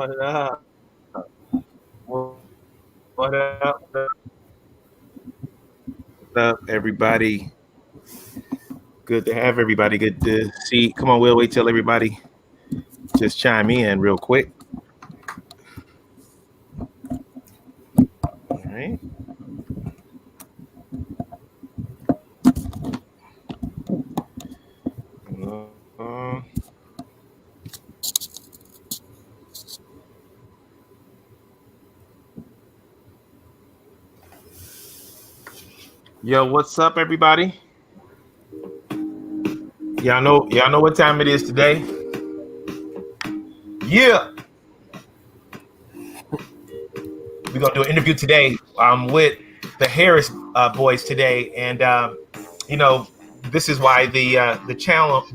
What up? What up? What's up, everybody? Good to have everybody. Good to see. Come on, we'll wait till everybody just chime in real quick. All right. Uh, Yo, what's up, everybody? Y'all know what time it is today. Yeah, we're gonna do an interview today with the Harris boys today, and you know this is why the channel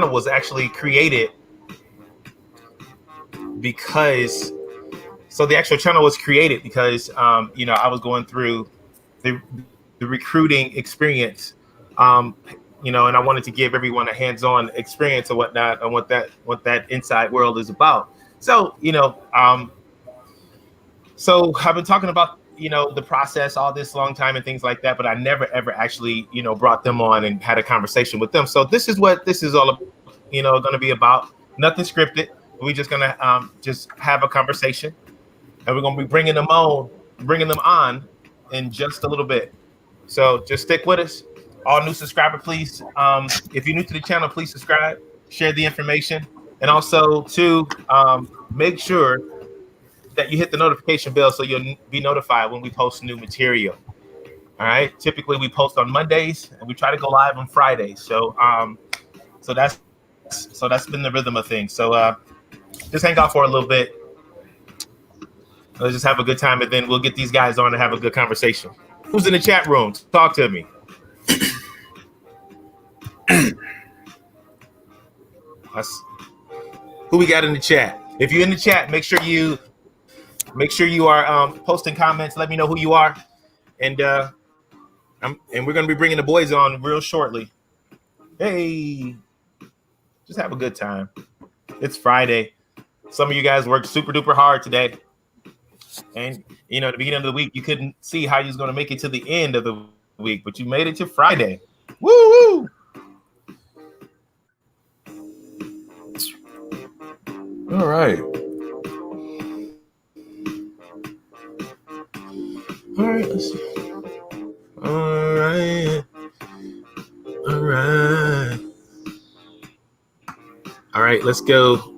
was actually created because the actual channel was created because I was going through the the recruiting experience, um, and I wanted to give everyone a hands-on experience and whatnot on what that inside world is about. So so I've been talking about the process all this long time and things like that, but I never ever actually brought them on and had a conversation with them. So this is what this is all going to be about. Nothing scripted. We're just gonna just have a conversation, and we're gonna be bringing them on in just a little bit. So just stick with us. All new subscriber, please. If you're new to the channel, please subscribe, share the information, and also to make sure that you hit the notification bell so you'll be notified when we post new material. All right. Typically, we post on Mondays and we try to go live on Fridays. So that's been the rhythm of things. So just hang out for a little bit. Let's just have a good time, and then we'll get these guys on and have a good conversation. Who's in the chat room? Talk to me. That's, who we got in the chat? If you're in the chat, make sure you are posting comments. Let me know who you are, and we're gonna be bringing the boys on real shortly. Hey, just have a good time. It's Friday. Some of you guys worked super duper hard today. And at the beginning of the week, you couldn't see how you was going to make it to the end of the week, but you made it to Friday. Woo woo! All right. All right. Let's see. All right. All right. All right. Let's go.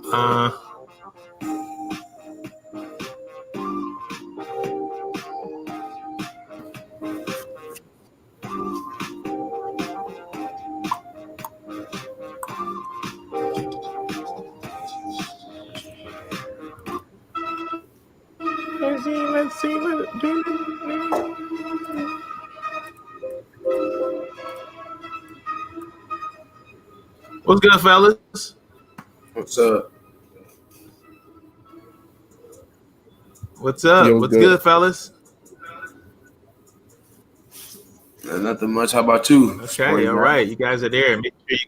Let's see. What's good, fellas? What's up? What's up? Yo, What's good, fellas? Nothing much. How about you? Okay, all right. You guys are there. Make sure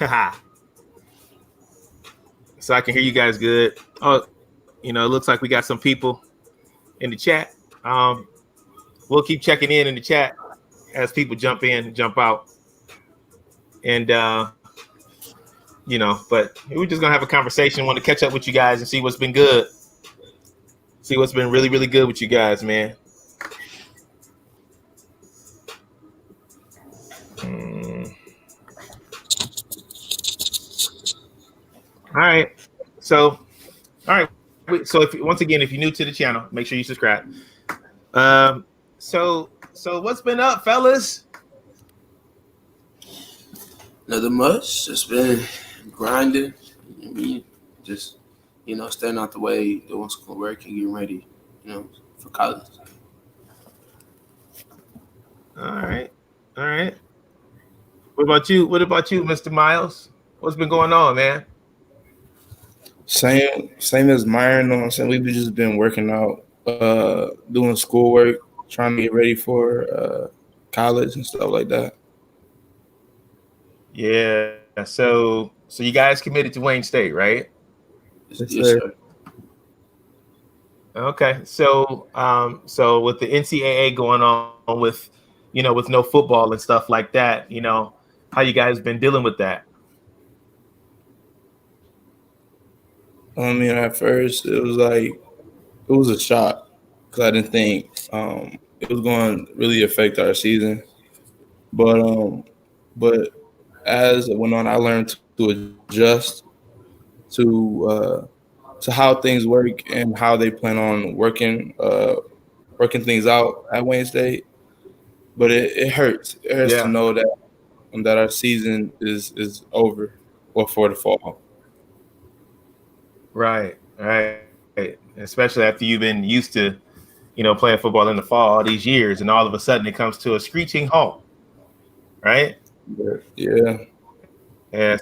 you so I can hear you guys good. Oh, it looks like we got some people in the chat. We'll keep checking in the chat as people jump in and jump out. And but we're just gonna have a conversation. Want to catch up with you guys and see what's been good. See what's been really, really good with you guys, man. All right. So, all right. So if you're new to the channel, make sure you subscribe. So what's been up, fellas? Nothing much. Just been grinding. I mean, just staying out the way, doing school work and getting ready, for college. All right. What about you, Mr. Myles? What's been going on, man? Same as Myren. You know what I'm saying? We've just been working out, doing schoolwork, trying to get ready for college and stuff like that. Yeah. So you guys committed to Wayne State, right? Yes, Yes, sir. sir. Okay, so with the NCAA going on with, with no football and stuff like that, how you guys been dealing with that? I mean, at first it was like it was a shock because I didn't think it was going to really affect our season. But as it went on, I learned to adjust to to how things work and how they plan on working things out at Wayne State. But it hurts. It hurts to Yeah, know that our season is over or for the fall. right. Especially after you've been used to, playing football in the fall all these years, and all of a sudden it comes to a screeching halt, right? Yeah, Yeah.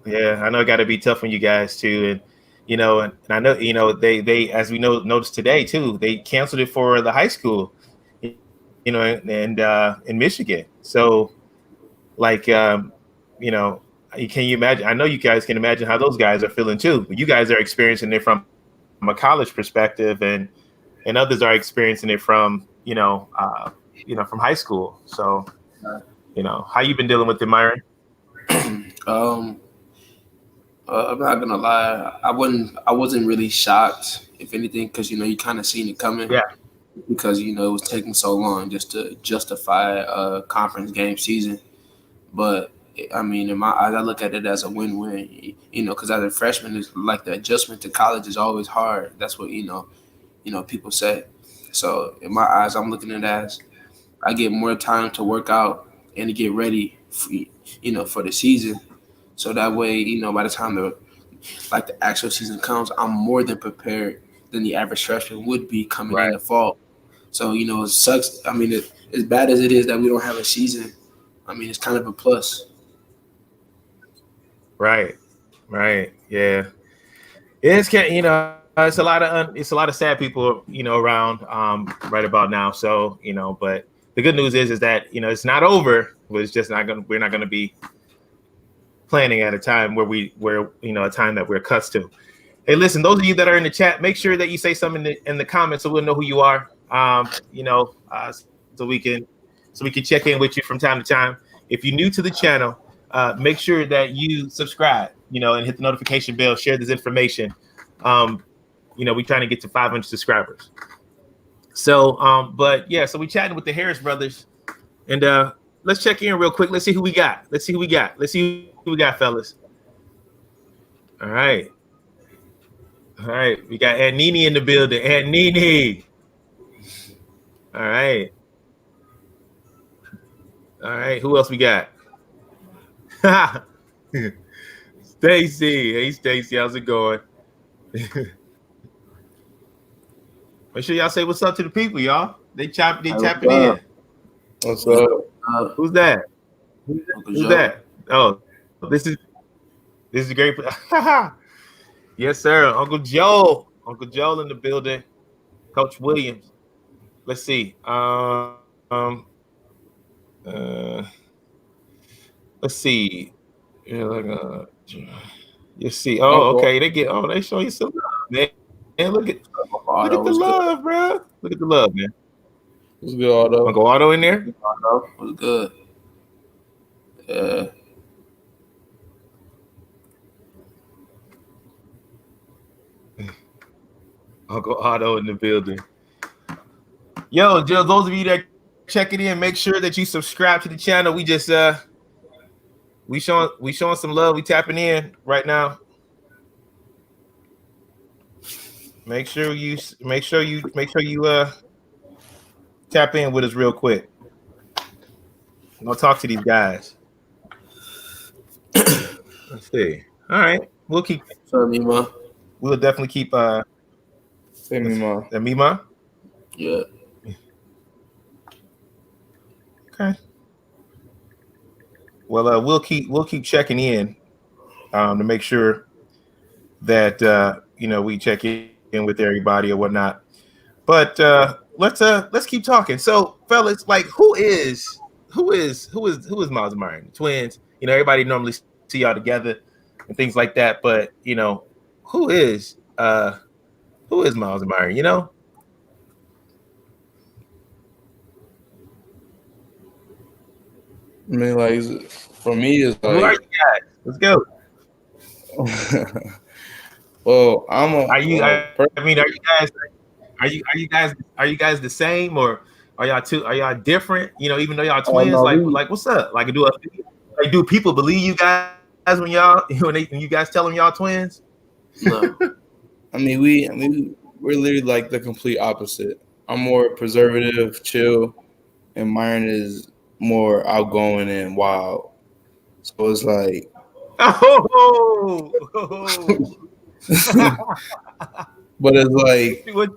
Yeah, I know it got to be tough on you guys too, and I know, they as we noticed today too, they canceled it for the high school, and in Michigan. So like, can you imagine? I know you guys can imagine how those guys are feeling too. But you guys are experiencing it from a college perspective, and others are experiencing it from high school. So how you been dealing with it, Myron? um, I'm not gonna lie. I wasn't really shocked, if anything, because you kind of seen it coming. Yeah, Because it was taking so long just to justify a conference game season. But I mean, in my eyes, I look at it as a win-win. Because as a freshman, it's like the adjustment to college is always hard. That's what people say. So in my eyes, I'm looking at it as I get more time to work out and to get ready for the season. So that way, by the time the actual season comes, I'm more than prepared than the average freshman would be coming in right, the fall. So it sucks. I mean, as bad as it is that we don't have a season, I mean it's kind of a plus. right, right. Yeah, it's can it's a lot of sad people around right about now. So but the good news is that it's not over. But it's just not gonna we're not gonna be planning at a time where a time that we're accustomed to. Hey, listen, those of you that are in the chat, make sure that you say something in the comments so we'll know who you are. So we can check in with you from time to time. If you're new to the channel, make sure that you subscribe, and hit the notification bell. Share this information. We're trying to get to 500 subscribers. So, but yeah, so we chatting with the Harris brothers, and let's check in real quick. Let's see who we got. Let's see who we got, fellas. All right. All right, we got Aunt Nene in the building. Aunt Nene. All right. All right. Who else we got? Stacy. Hey, Stacy. How's it going? Make sure y'all say what's up to the people, y'all. They Hey, tapping what's in. up? what's What's up? up, Who's that? Uncle Who's Joe? that? Oh, this is great. Yes, sir. Uncle Joel in the building. Coach Williams. Let's see. Uh, let's see. Yeah, you see. Oh, Uncle, okay. They show you some love, man. Look at the Otto was love, good. bro. Look at the love, man. what's good, Auto? Uncle Otto in there. Otto was good. Yeah. Uncle Otto in the building. Yo, just those of you that checking in, make sure that you subscribe to the channel. We just we showing some love. We tapping in right now. Make sure you tap in with us real quick. I'll talk to these guys. Let's see. All right, So Mima. we'll definitely keep Say me, ma. Mima. Yeah. Okay. Well, we'll keep checking in to make sure that we check in with everybody or whatnot. But let's keep talking. So, fellas, like who is Myles and Myren, the twins? Everybody normally see y'all together and things like that. But who who is Myles and Myren? You know? I mean, like for me, it's Who are you like, guys? Let's go. well, I'm a Are you? well, I mean, are you guys? Are you guys the same, or are y'all different? You know, even though y'all twins, no, like what's up? Do people believe you guys when y'all when you guys tell them y'all twins? No. we're literally like the complete opposite. I'm more preservative, chill, and Myron is more outgoing and wild. So it's like, Oh, but it's like, when I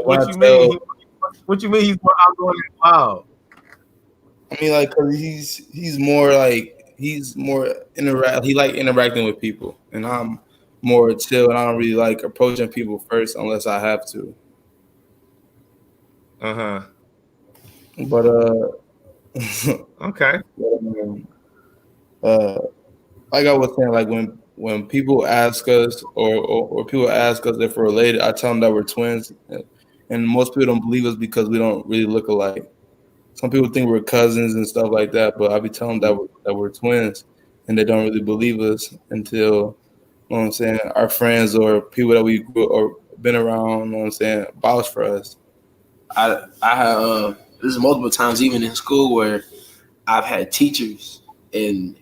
what you tell, mean? What you mean he's more outgoing and wild? I mean, like, cause he's more interact. He like interacting with people, and I'm more chill, and I don't really like approaching people first unless I have to. Uh-huh. But Okay. um, uh, like I was saying, like when people ask us or people ask us if we're related, I tell them that we're twins, and most people don't believe us because we don't really look alike. Some people think we're cousins and stuff like that, but I be telling them that we're twins, and they don't really believe us until, you know what I'm saying, our friends or people that we grew or been around, you know what I'm saying, vouch for us. I have there's multiple times even in school where I've had teachers and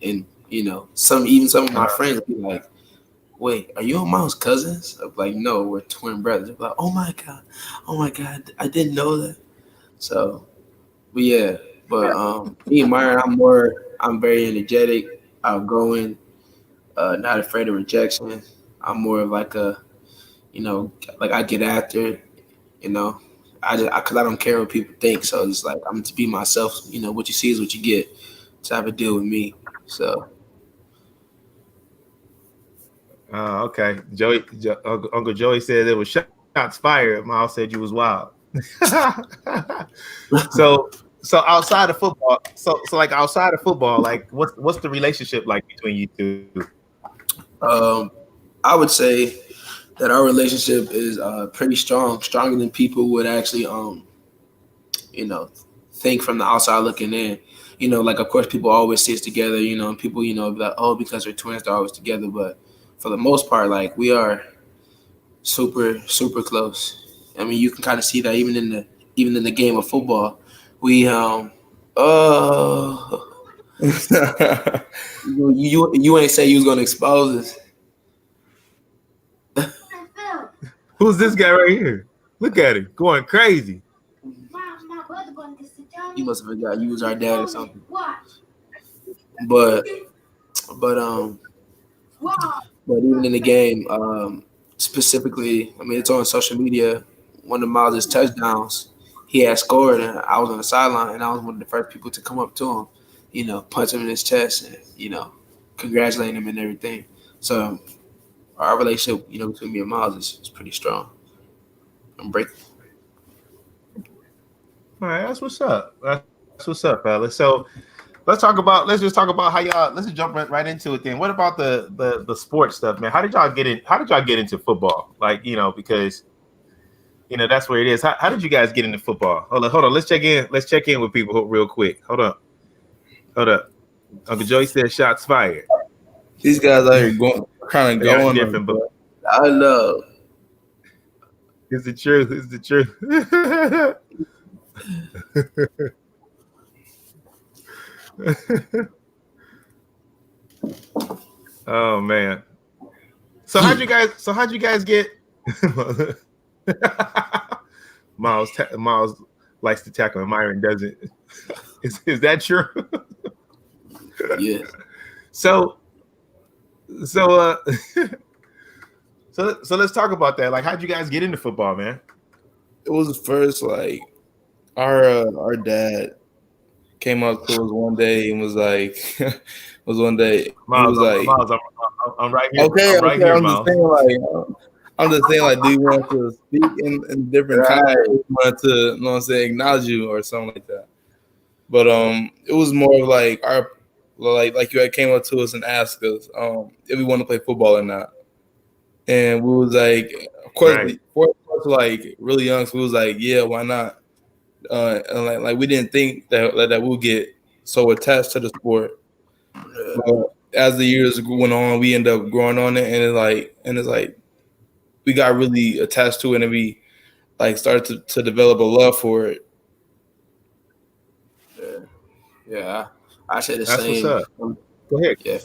some of my friends be like, "Wait, are you and Miles cousins?" I'm like, "No, we're twin brothers." They're like, oh my god, I didn't know that." So, but yeah, but me and Myron, I'm very energetic, outgoing, not afraid of rejection. I'm more of like like I get after it, you know. Cause I don't care what people think, so it's like I'm to be myself. You know, what you see is what you get. Type of deal with me. So Okay. Uncle Joey said there was shots fired. Miles said you was wild. so so outside of football, like outside of football, like what's the relationship like between you two? um, I would say that our relationship is pretty strong, stronger than people would actually you know think from the outside looking in. You know, like of course people always see us together. You know, and people be like, oh, because we're twins, they're always together. But for the most part, like we are super close. I mean, you can kind of see that even in the game of football. We oh you ain't say you was gonna expose us. Who's this guy right here? Look at him going crazy. You must have forgot you was our dad or something. But but um but even in the game, specifically, I mean it's on social media. One of Miles' touchdowns, he had scored, and I was on the sideline, and I was one of the first people to come up to him, punch him in his chest, and congratulate him and everything. So our relationship, between me and Miles is pretty strong. I'm breaking. All right, that's what's up. That's what's up, fellas. So let's just talk about how y'all. Let's just jump right into it. Then, what about the sports stuff, man? How did y'all get in? How did y'all get into football? Like, because that's where it is. How did you guys get into football? Hold on. Let's check in. Let's check in with people real quick. Hold up. Uncle Joey said shots fired. These guys out here kind of Y'all going. different, but I know. it's the truth. It's the truth. Oh man. So how'd you guys get Miles likes to tackle and Myren doesn't. Is that true? Yes. So so uh so let's talk about that. Like, how'd you guys get into football, man? It was first like our dad came up to us one day and was like, Miles, I'm right here. okay, I'm right here, Miles. I'm just saying like, do you want to speak in different Right. context? Do you want to, you know what I'm saying, acknowledge you or something like that? But it was more of like like you had came up to us and asked us if we want to play football or not. and we was like, of course, Right. like really young, so we was like, yeah, why not? And like we didn't think that we'll get so attached to the sport. But as the years went on, we ended up growing on it, and it's like we got really attached to it, and we like started to develop a love for it. Yeah, yeah. I say the That's what's same. up. Go ahead. Yeah,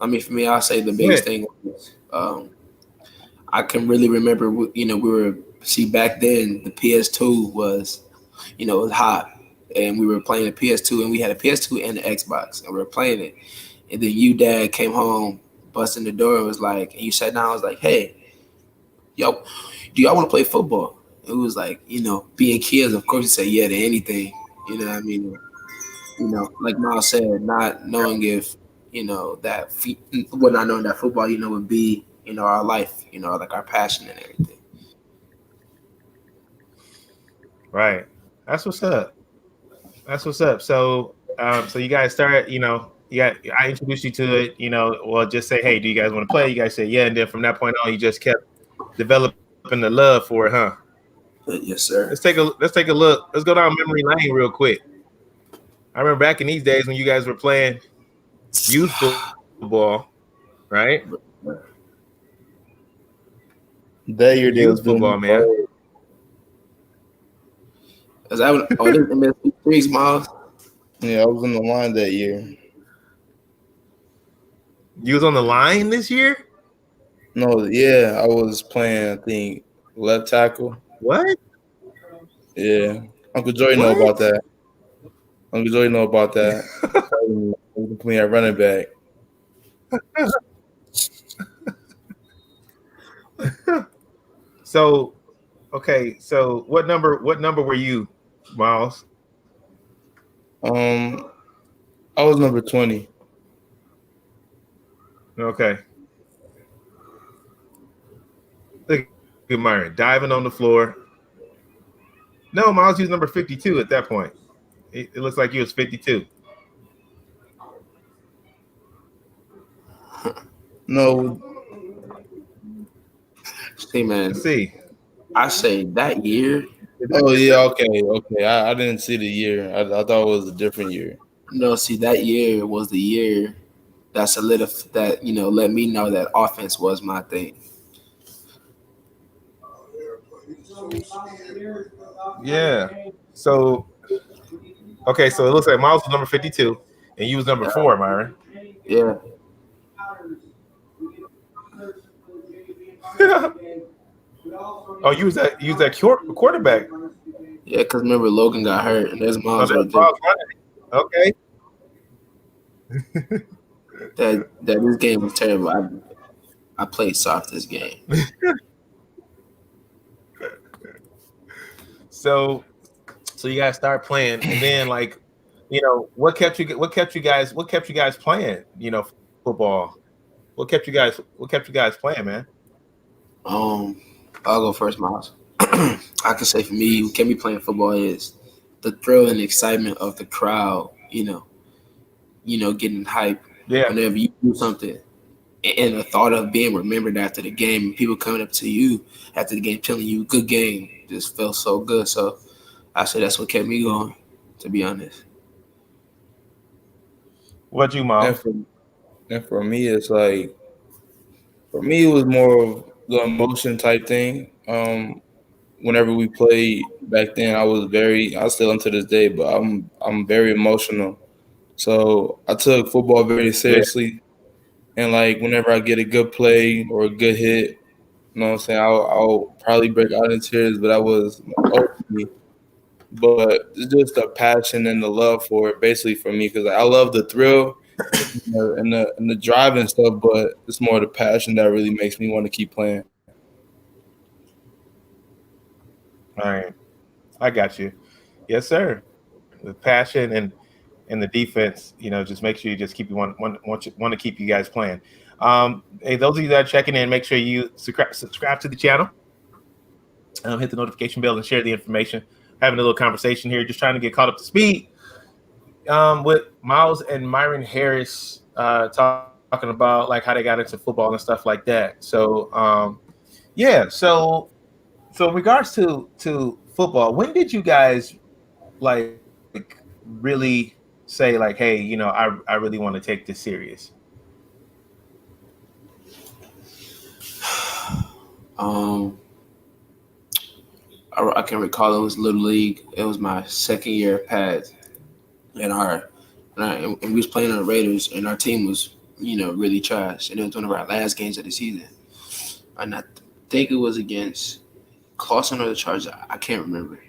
I mean, for me, I'll say the Go biggest ahead. thing was, I can really remember, we were, see, back then, the PS2 was, it was hot. And we were playing the PS2, and we had a PS2 and the Xbox, and we were playing it. And then dad, came home, busting the door, and was like, and you sat down, I was like, hey, yo, do y'all want to play football? It was like, being kids, of course, you say yeah to anything. You know what I mean? Like Myles said, not knowing if, well, not knowing that football, would be, our life, like our passion and everything. Right. That's what's up. That's what's up. So you guys start, I introduced you to it, well, just say, hey, do you guys want to play? You guys say, yeah. And then from that point on, you just kept developing the love for it, huh? Yes, sir. Let's take a look. Let's go down memory lane real quick. I remember back in these days when you guys were playing youth football, right? That year they Youth was doing football, man. Is that this MSC threes, Myles? Yeah, I was on the line that year. You was on the line this year? No, yeah, I was playing. I think left tackle. What? Yeah, Uncle Joy know What? about that. Uncle Joy know about that. Playing at running back. So, okay. So, what number? What number were you, Myles? Um, I was number 20. Okay. Look at Myren diving on the floor. No, Myles used number 52 at that point. It looks like he was 52. No, See, man, Let's see. I say that year. oh yeah, okay. I didn't see the year. I thought it was a different year. No, see, that year was the year that solidified that, let me know that offense was my thing. Yeah. So, okay. So it looks like Myles was number 52, and you was number Yeah, 4, Myron. yeah, Oh, you was that quarterback. yeah. Because remember, Logan got hurt, and there's Oh, Myles that's right there. Myles running. Okay. That this game was terrible. I played soft this game. So you guys start playing, and then like, what kept you guys playing? Football. What kept you guys playing, man? Um, I'll go first, Myles. I can say for me, what kept me playing football is the thrill and excitement of the crowd. Getting hype Yeah. whenever you do something, and the thought of being remembered after the game, and people coming up to you after the game telling you good game, just felt so good. So I say that's what kept me going, to be honest. What you, And Miles? for and for me, it's like for me it was more of the emotion type thing. Whenever we played back then, I still am to this day, but I'm very emotional. So I took football very Yeah. seriously, and like whenever I get a good play or a good hit, you know what I'm saying, I'll probably break out in tears, but that was openly. But it's just the passion and the love for it, basically for me, because I love the thrill and the drive and stuff, but it's more the passion that really makes me want to keep playing. All right. I got you. Yes, sir. The passion and the defense, just make sure you just keep you want to keep you guys playing. Hey, those of you that are checking in, make sure you subscribe to the channel. Hit the notification bell and share the information. Having a little conversation here, just trying to get caught up to speed with Myles and Myren Harris, talking about like how they got into football and stuff like that. So yeah, so in regards to football, when did you guys like really say like, hey, I really want to take this serious? Um, I can recall it was Little League. It was my second year pads, and and we was playing on the Raiders, and our team was really trash, and it was one of our last games of the season, and I think it was against Clawson or the Chargers. I can't remember,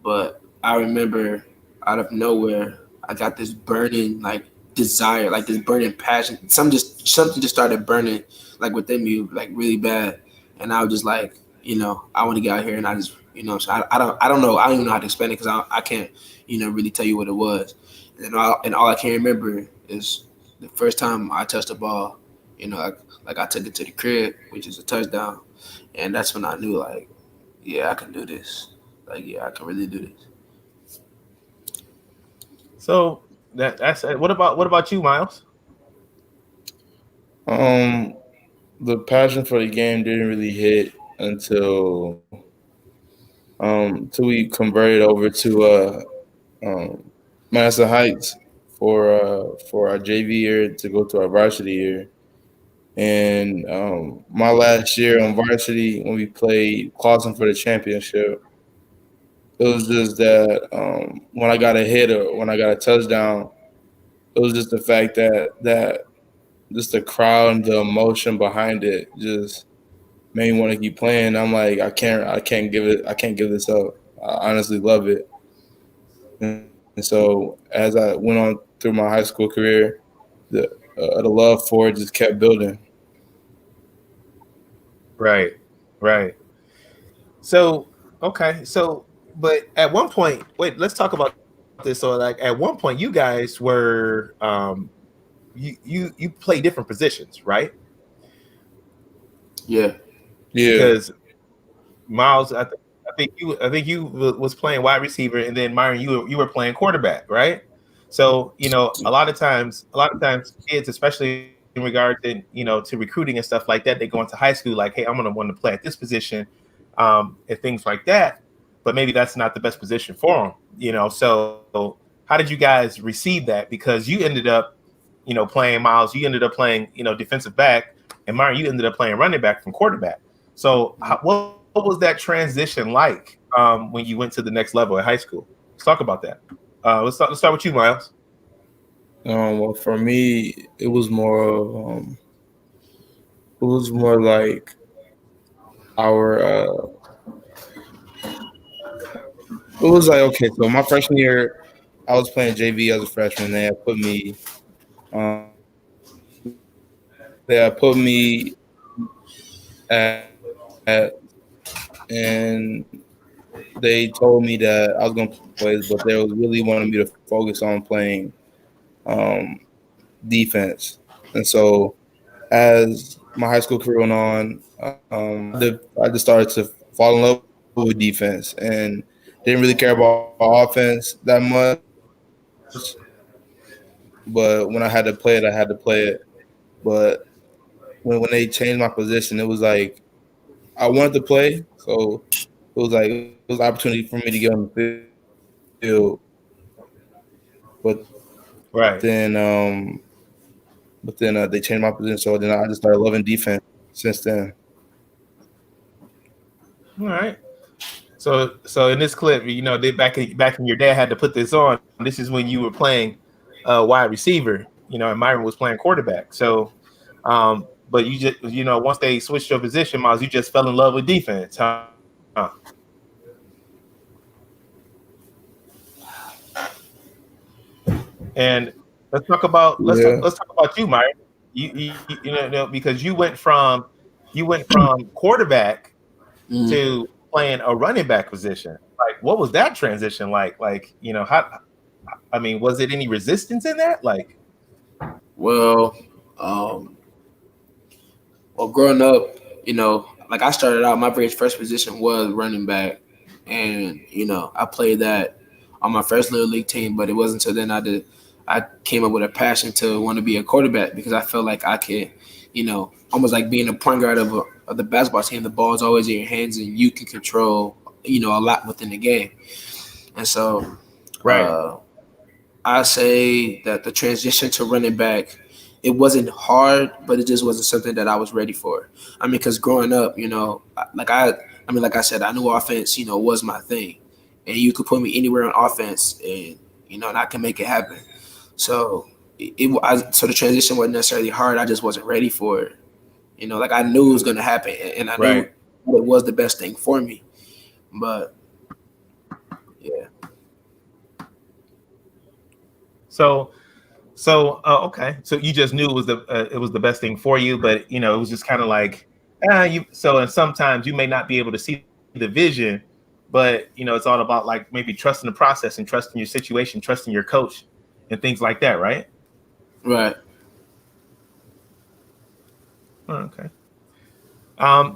but I remember out of nowhere I got this burning like desire, like this burning passion. Something just started burning like within me, like really bad, and I was just like, I want to get out here, and I just, so I don't know, I don't even know how to explain it because I can't, really tell you what it was, and all I can remember is the first time I touched the ball, like I took it to the crib, which is a touchdown, and that's when I knew like, yeah, I can do this. Like, yeah, I can really do this. So that's what about you, Miles? Um, the passion for the game didn't really hit until we converted over to Madison Heights for our JV year to go to our varsity year. And my last year on varsity when we played Clawson for the championship, it was just that when I got a hit or when I got a touchdown, it was just the fact that just the crowd and the emotion behind it just made me want to keep playing. I'm like, I can't give this up. I honestly love it. And so as I went on through my high school career, the love for it just kept building. Right, right. So okay, so but at one point, wait, let's talk about this. So like at one point, you guys were you play different positions, right? Yeah. Yeah, Because Miles, I think you was playing wide receiver, and then Myron, you were playing quarterback, right? So a lot of times, kids, especially in regard to recruiting and stuff like that, they go into high school like, hey, I'm gonna want to play at this position, and things like that. But maybe that's not the best position for them. So how did you guys receive that? Because you ended up, playing Miles, you ended up playing, defensive back, and Myron, you ended up playing running back from quarterback. So what was that transition like when you went to the next level at high school? Let's talk about that. Let's start with you, Myles. well, for me, it was more like our it was like okay. So my freshman year, I was playing JV as a freshman. They had put me at and they told me that I was going to play plays, but they was really wanted me to focus on playing um, defense. And so, as my high school career went on, I just started to fall in love with defense and didn't really care about offense that much. But when I had to play it, I had to play it. But when they changed my position, it was like I wanted to play, so it was an opportunity for me to get on the field. But Right. then they changed my position, so then I just started loving defense since then. All right. So in this clip, they back in your dad had to put this on. This is when you were playing wide receiver, and Myron was playing quarterback. So, but you just once they switched your position, Miles, you just fell in love with defense, huh? And Yeah. let's talk about you, Myron. Because you went from quarterback Mm. to playing a running back position. Like, what was that transition like? Like, how? I mean, was it any resistance in that? Like, Well, um, well, growing up, like I started out, my very first position was running back, and I played that on my first little league team. But it wasn't until then I came up with a passion to want to be a quarterback because I felt like I could, almost like being a point guard of the basketball team. The ball's always in your hands and you can control, a lot within the game. And so Right. uh, I say that the transition to running back, it wasn't hard, but it just wasn't something that I was ready for. I mean, because growing up, like I said, I knew offense, was my thing, and you could put me anywhere on offense, and I can make it happen. So so the transition wasn't necessarily hard. I just wasn't ready for it. Like I knew it was going to happen, and I knew Right. it was the best thing for me. But yeah, So okay. So you just knew it was the best thing for you, but it was just kind of like you. So and sometimes you may not be able to see the vision, but it's all about like maybe trusting the process and trusting your situation, trusting your coach, and things like that, right? right. Oh, okay.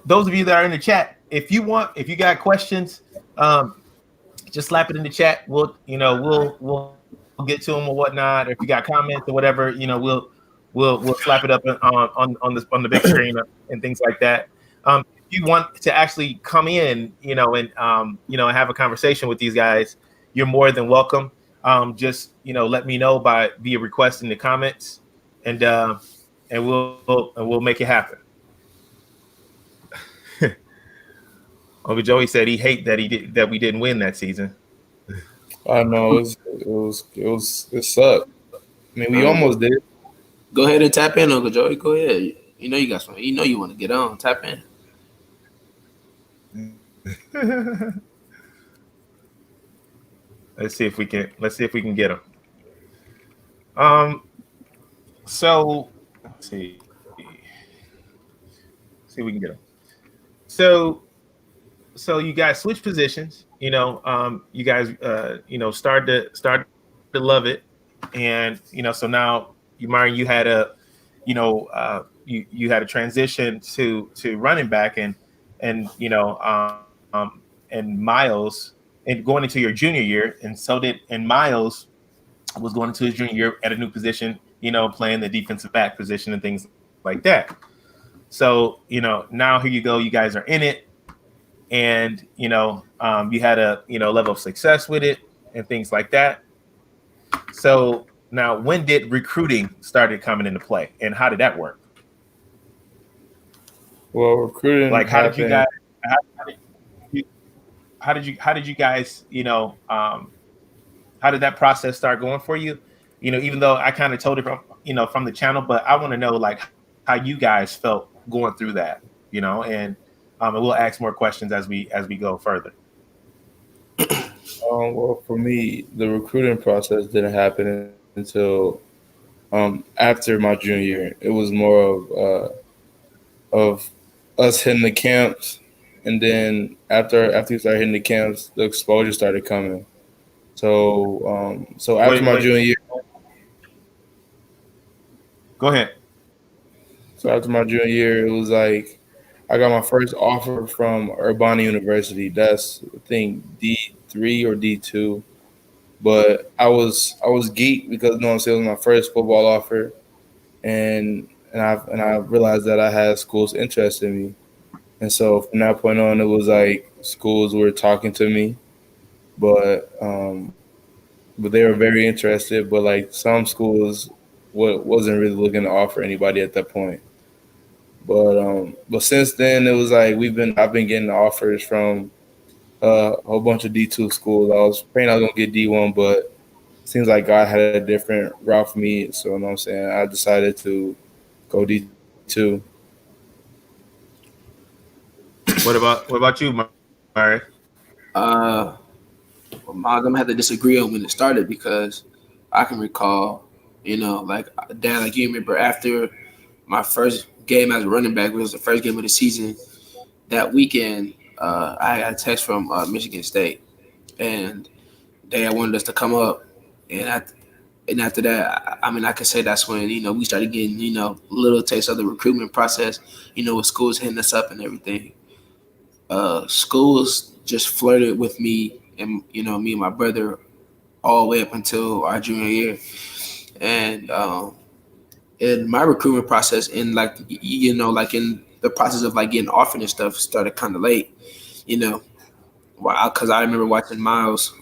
Those of you that are in the chat, if you got questions, um, just slap it in the chat. We'll get to them or whatnot. Or if you got comments or whatever, we'll slap it up on the big screen and things like that. If you want to actually come in, and have a conversation with these guys, you're more than welcome. Just let me know by via request in the comments, and we'll make it happen. Uncle Joey said he hate that we didn't win that season. I know it sucked. I mean, we Oh, almost did. go ahead and tap in, Uncle Joey. Go ahead. You know you got something. You know you want to get on. Tap in. Let's see if we can get them. Um. So let's see if we can get them. So you guys switch positions. You guys start to love it, and so now Myron, you had a transition to running back, and Myles and going into your junior year, and so did and Myles was going into his junior year at a new position, playing the defensive back position and things like that. So now here you go, you guys are in it, and you had a level of success with it and things like that. So now, when did recruiting started coming into play, and how did that work? Well, recruiting Like, how did you happened. guys? How did you? How did you guys? How did that process start going for you? Even though I kind of told it from the channel, but I want to know like how you guys felt going through that. And we'll ask more questions as we go further. Well, for me, the recruiting process didn't happen until after my junior year. It was more of us hitting the camps, and then after we started hitting the camps, the exposure started coming. So after Wait, my wait, junior year, go ahead. it was like I got my first offer from Urbana University. That's I think D3 or D2. But I was geeked because no one said it was my first football offer, and I realized that I had schools interested in me, and so from that point on, it was like schools were talking to me, but but they were very interested. But like some schools wasn't really looking to offer anybody at that point. But since then, it was like I've been getting offers from a whole bunch of D2 schools. I was praying I was gonna get D1, but seems like God had a different route for me. So you know what I'm saying, I decided to go D2. What about you, Myron? Uh, I'm gonna have to disagree on when it started because I can recall, like Dan, like you remember after my first game as a running back, which was the first game of the season. That weekend, I got a text from Michigan State, and they had wanted us to come up, and after that, I mean, I could say that's when we started getting little taste of the recruitment process. With schools hitting us up and everything. Schools just flirted with me and me and my brother all the way up until our junior year. and in my recruitment process, in like like in the process of like getting offered and stuff, started kind of late. You know, because I remember watching Miles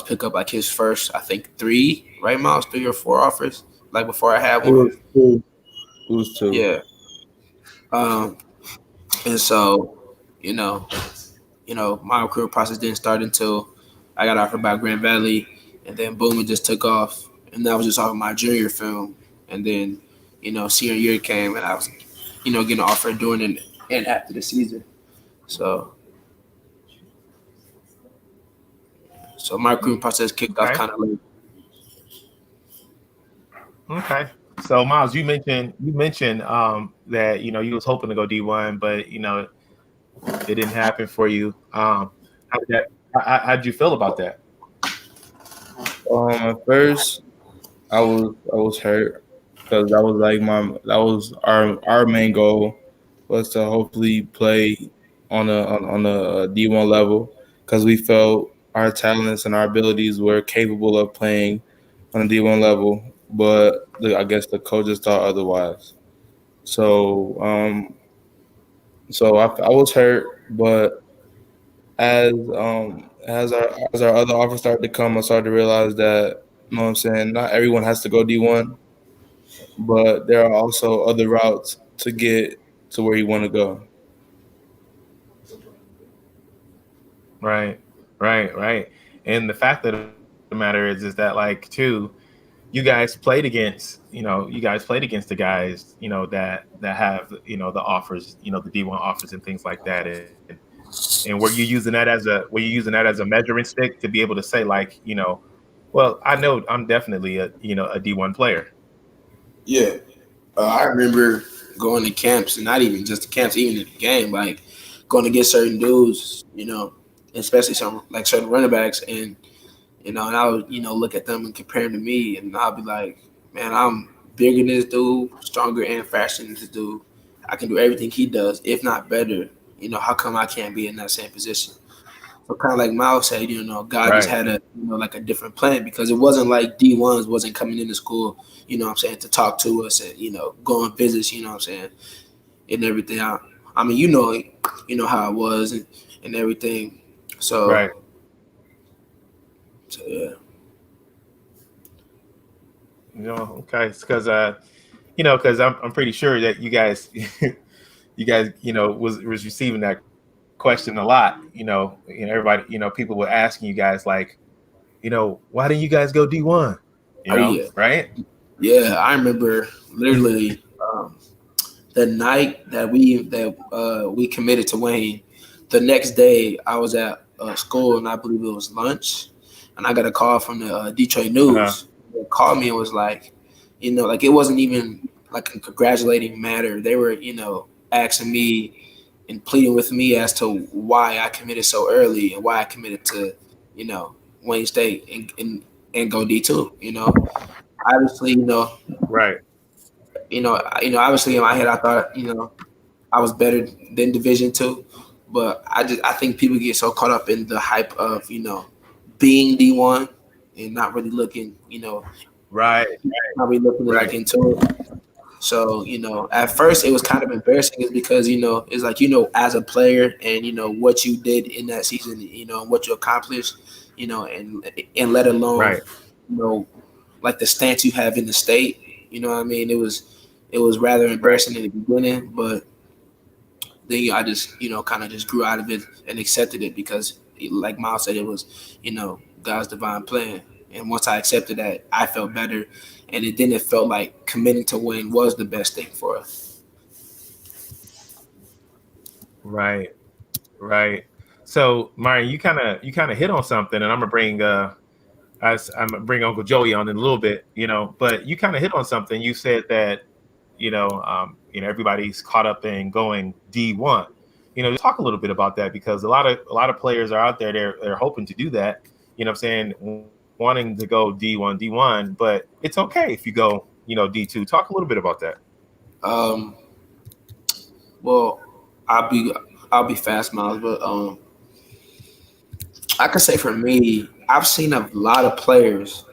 pick up like his first, I think three, right, Miles, 3 or 4 offers, like before I had It one. was two. It was two. Yeah. Um, and so, you know, my recruitment process didn't start until I got offered by Grand Valley, and then boom, it just took off. And that was just off of my junior film, and then, senior year came, and I was, getting offered during and after the season. So, so my recruitment process kicked off Okay. kind of late. Okay. So Miles, you mentioned that you was hoping to go D1, but it didn't happen for you. How did that? How'd you feel about that? At first, I was hurt because that was our main goal was to hopefully play on a D1 level because we felt our talents and our abilities were capable of playing on a D1 level, but I guess the coaches thought otherwise. So I was hurt, but as our other offers started to come, I started to realize that you know what I'm saying. Not everyone has to go D1, but there are also other routes to get to where you want to go. Right. Right. Right. And the fact of the matter is that like too, you guys played against the guys, that have, the offers, the D1 offers and things like that. And were you using that as a measuring stick to be able to say like, well, I know I'm definitely a D1 player. Yeah. I remember going to camps, and not even just the camps, even in the game, like going to get certain dudes, especially some like certain running backs, and I would, look at them and compare them to me, and I'll be like, man, I'm bigger than this dude, stronger and faster than this dude. I can do everything he does, if not better. How come I can't be in that same position? So kind of like Myles said, God just Right. had like a different plan, because it wasn't like D1s wasn't coming into school, what I'm saying, to talk to us and, go on visits, what I'm saying, and everything. I mean, how it was, and everything. So, Right. so yeah. Okay. It's because I'm pretty sure that you guys was receiving that question a lot. Everybody, people were asking you guys like, why didn't you guys go D1? Oh yeah. Right? Yeah, I remember literally the night that we committed to Wayne. The next day, I was at school, and I believe it was lunch, and I got a call from the Detroit Uh-huh. News. They called me and was like, like it wasn't even like a congratulating matter. They were, asking me and pleading with me as to why I committed so early and why I committed to, you know, Wayne State and go D2. Obviously, Right. obviously in my head I thought, I was better than Division 2, but I think people get so caught up in the hype of being D1 and not really looking, Right. not really looking to like Right. into it. So, at first it was kind of embarrassing, is because, it's like, as a player and, what you did in that season, and what you accomplished, and let alone, Right. you know, like the stance you have in the state, you know what I mean? It was rather Right. embarrassing in the beginning, but then I just, kind of just grew out of it and accepted it, because like Miles said, it was, God's divine plan. And once I accepted that, I felt better, and then it felt like committing to win was the best thing for us. Right. Right. So, Myron, you kind of hit on something, and I'm gonna bring Uncle Joey on in a little bit, but you kind of hit on something. You said that everybody's caught up in going D1. Just talk a little bit about that, because a lot of players are out there. They're hoping to do that. What I'm saying, wanting to go D1, but it's okay if you go D2. Talk a little bit about that. Um, well, I'll be I'll be fast, Miles, but I can say for me, I've seen a lot of players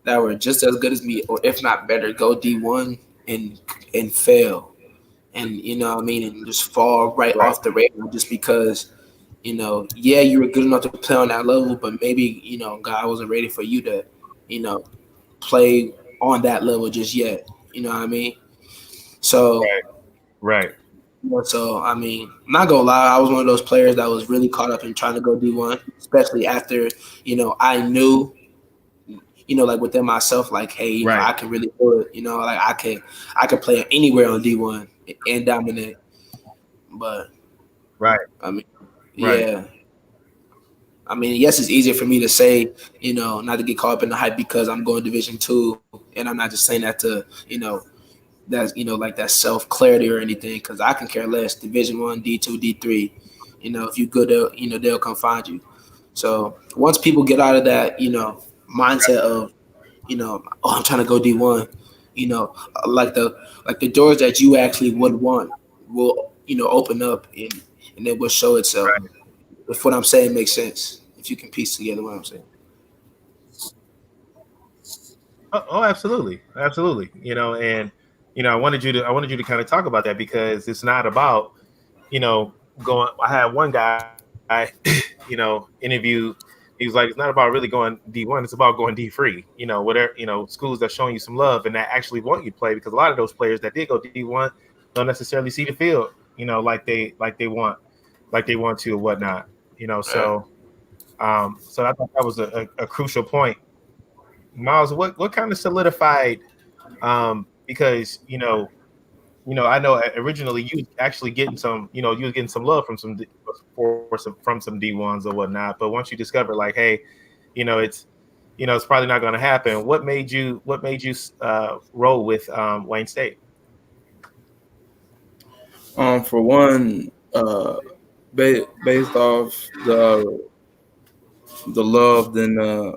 that were just as good as me, or if not better, go D1 and and fail, and you know what I mean, and just fall right Right. off the radar just because yeah, you were good enough to play on that level, but maybe God wasn't ready for you to you know play on that level just yet. You know what I mean? So. Right. Right. So I mean, I'm not gonna lie, I was one of those players that was really caught up in trying to go D1, especially after I knew like within myself, like, hey, Right. I can really do it. Like I could play anywhere on D1 and dominate. But Right. I mean, Right. yeah, I mean, yes, it's easier for me to say, not to get caught up in the hype because I'm going Division 2, and I'm not just saying that to that's like that self clarity or anything, because I can care less. Division 1, D2, D3. If you good, they'll come find you. So once people get out of that mindset of oh, I'm trying to go D1, like the doors that you actually would want will open up, and it will show itself. Right. If what I'm saying makes sense, if you can piece together what I'm saying. Oh, absolutely, absolutely. And I wanted you to kind of talk about that because it's not about going. I had one guy, interview. He was like, it's not about really going D1. It's about going D3. Whatever. Schools that's showing you some love and that actually want you to play, because a lot of those players that did go D1 don't necessarily see the field. Like they want to or whatnot. So I thought that was a crucial point. Miles, what kind of solidified, because I know originally you was actually getting some, you were getting some love from some D1s or whatnot, but once you discovered like, hey, it's it's probably not going to happen. What made you roll with Wayne State? For one, based off the love, then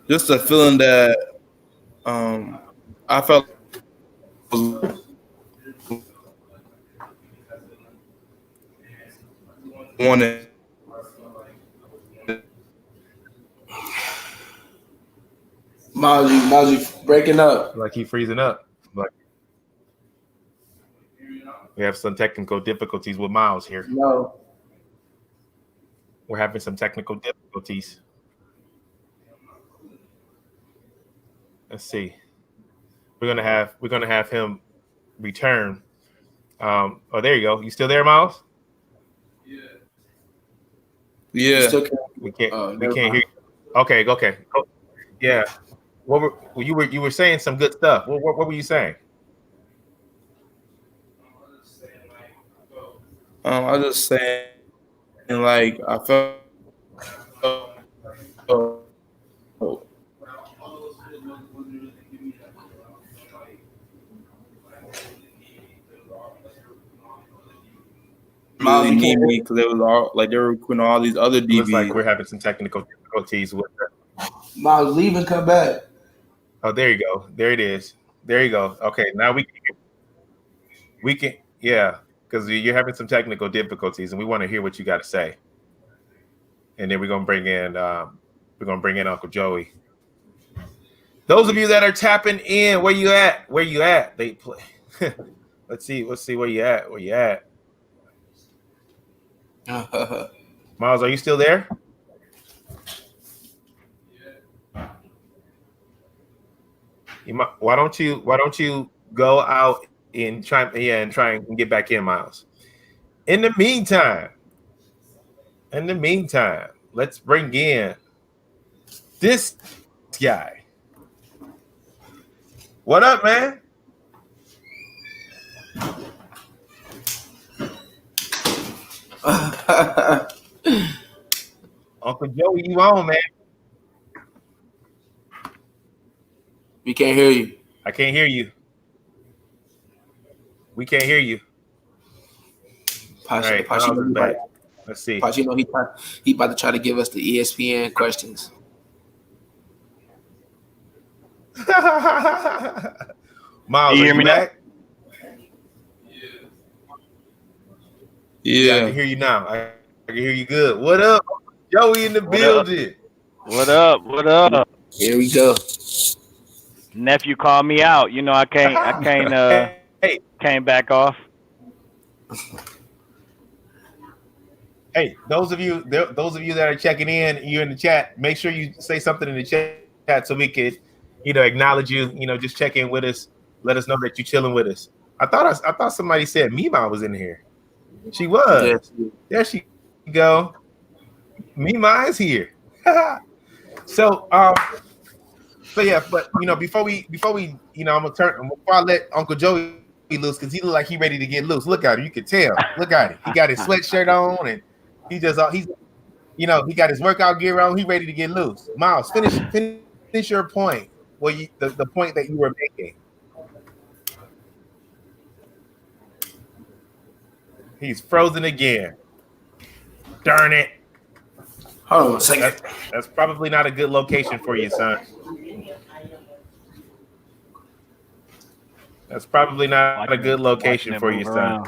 just a feeling that I felt was wanted. Miles, you breaking up. Like he freezing up. Like we have some technical difficulties with Miles here. No. We're having some technical difficulties. Let's see. We're gonna have him return. Oh, there you go. You still there, Miles? You Yeah. still can't. We can't Oh, we never can't hear mind. you. Okay, okay. Oh, yeah. You were saying some good stuff. What were you saying? I was just saying, like, I felt Miles, really we need can't hear me you. because they was all like they were recruiting all these other It looks like DBs. we're having some technical difficulties with that. Miles, leave and come back. Oh, there you go. There it is. There you go. Okay, now we can yeah, because you're having some technical difficulties and we want to hear what you got to say. And then we're gonna bring in Uncle Joey. Those of you that are tapping in, where you at? Where you at? They play. Let's see where you at. Where you at? Miles, are you still there? Why don't you go out and try and get back in, Miles? In the meantime, let's bring in this guy. What up, man? Uncle Joey, you on, man? We can't hear you. I can't hear you. We can't hear you. All right, Miles is back. Let's see. Pachino, he about to try to give us the ESPN questions. Miles, You are hear you me now? back? Yeah, I can Yeah. hear you now. I can hear you good. What up? Joey in the What up? building. What up? What up? Here we go. Nephew called me out. You know, I can't Hey, came back off. hey, those of you that are checking in, you in the chat, make sure you say something in the chat so we could, acknowledge you. Just check in with us. Let us know that you're chilling with us. I thought somebody said Mima was in here. She Yeah. was. There she go. Mima is here. so so yeah, but before we I'm gonna before I let Uncle Joey loose because he look like he ready to get loose. Look at him, you can tell. Look at him. He got his sweatshirt on and he's he got his workout gear on. He ready to get loose. Myles, finish your point. The point that you were making. He's frozen again. Darn it. Hold on a second. That's probably not a good location for you, son. That's probably not a good location for you, son.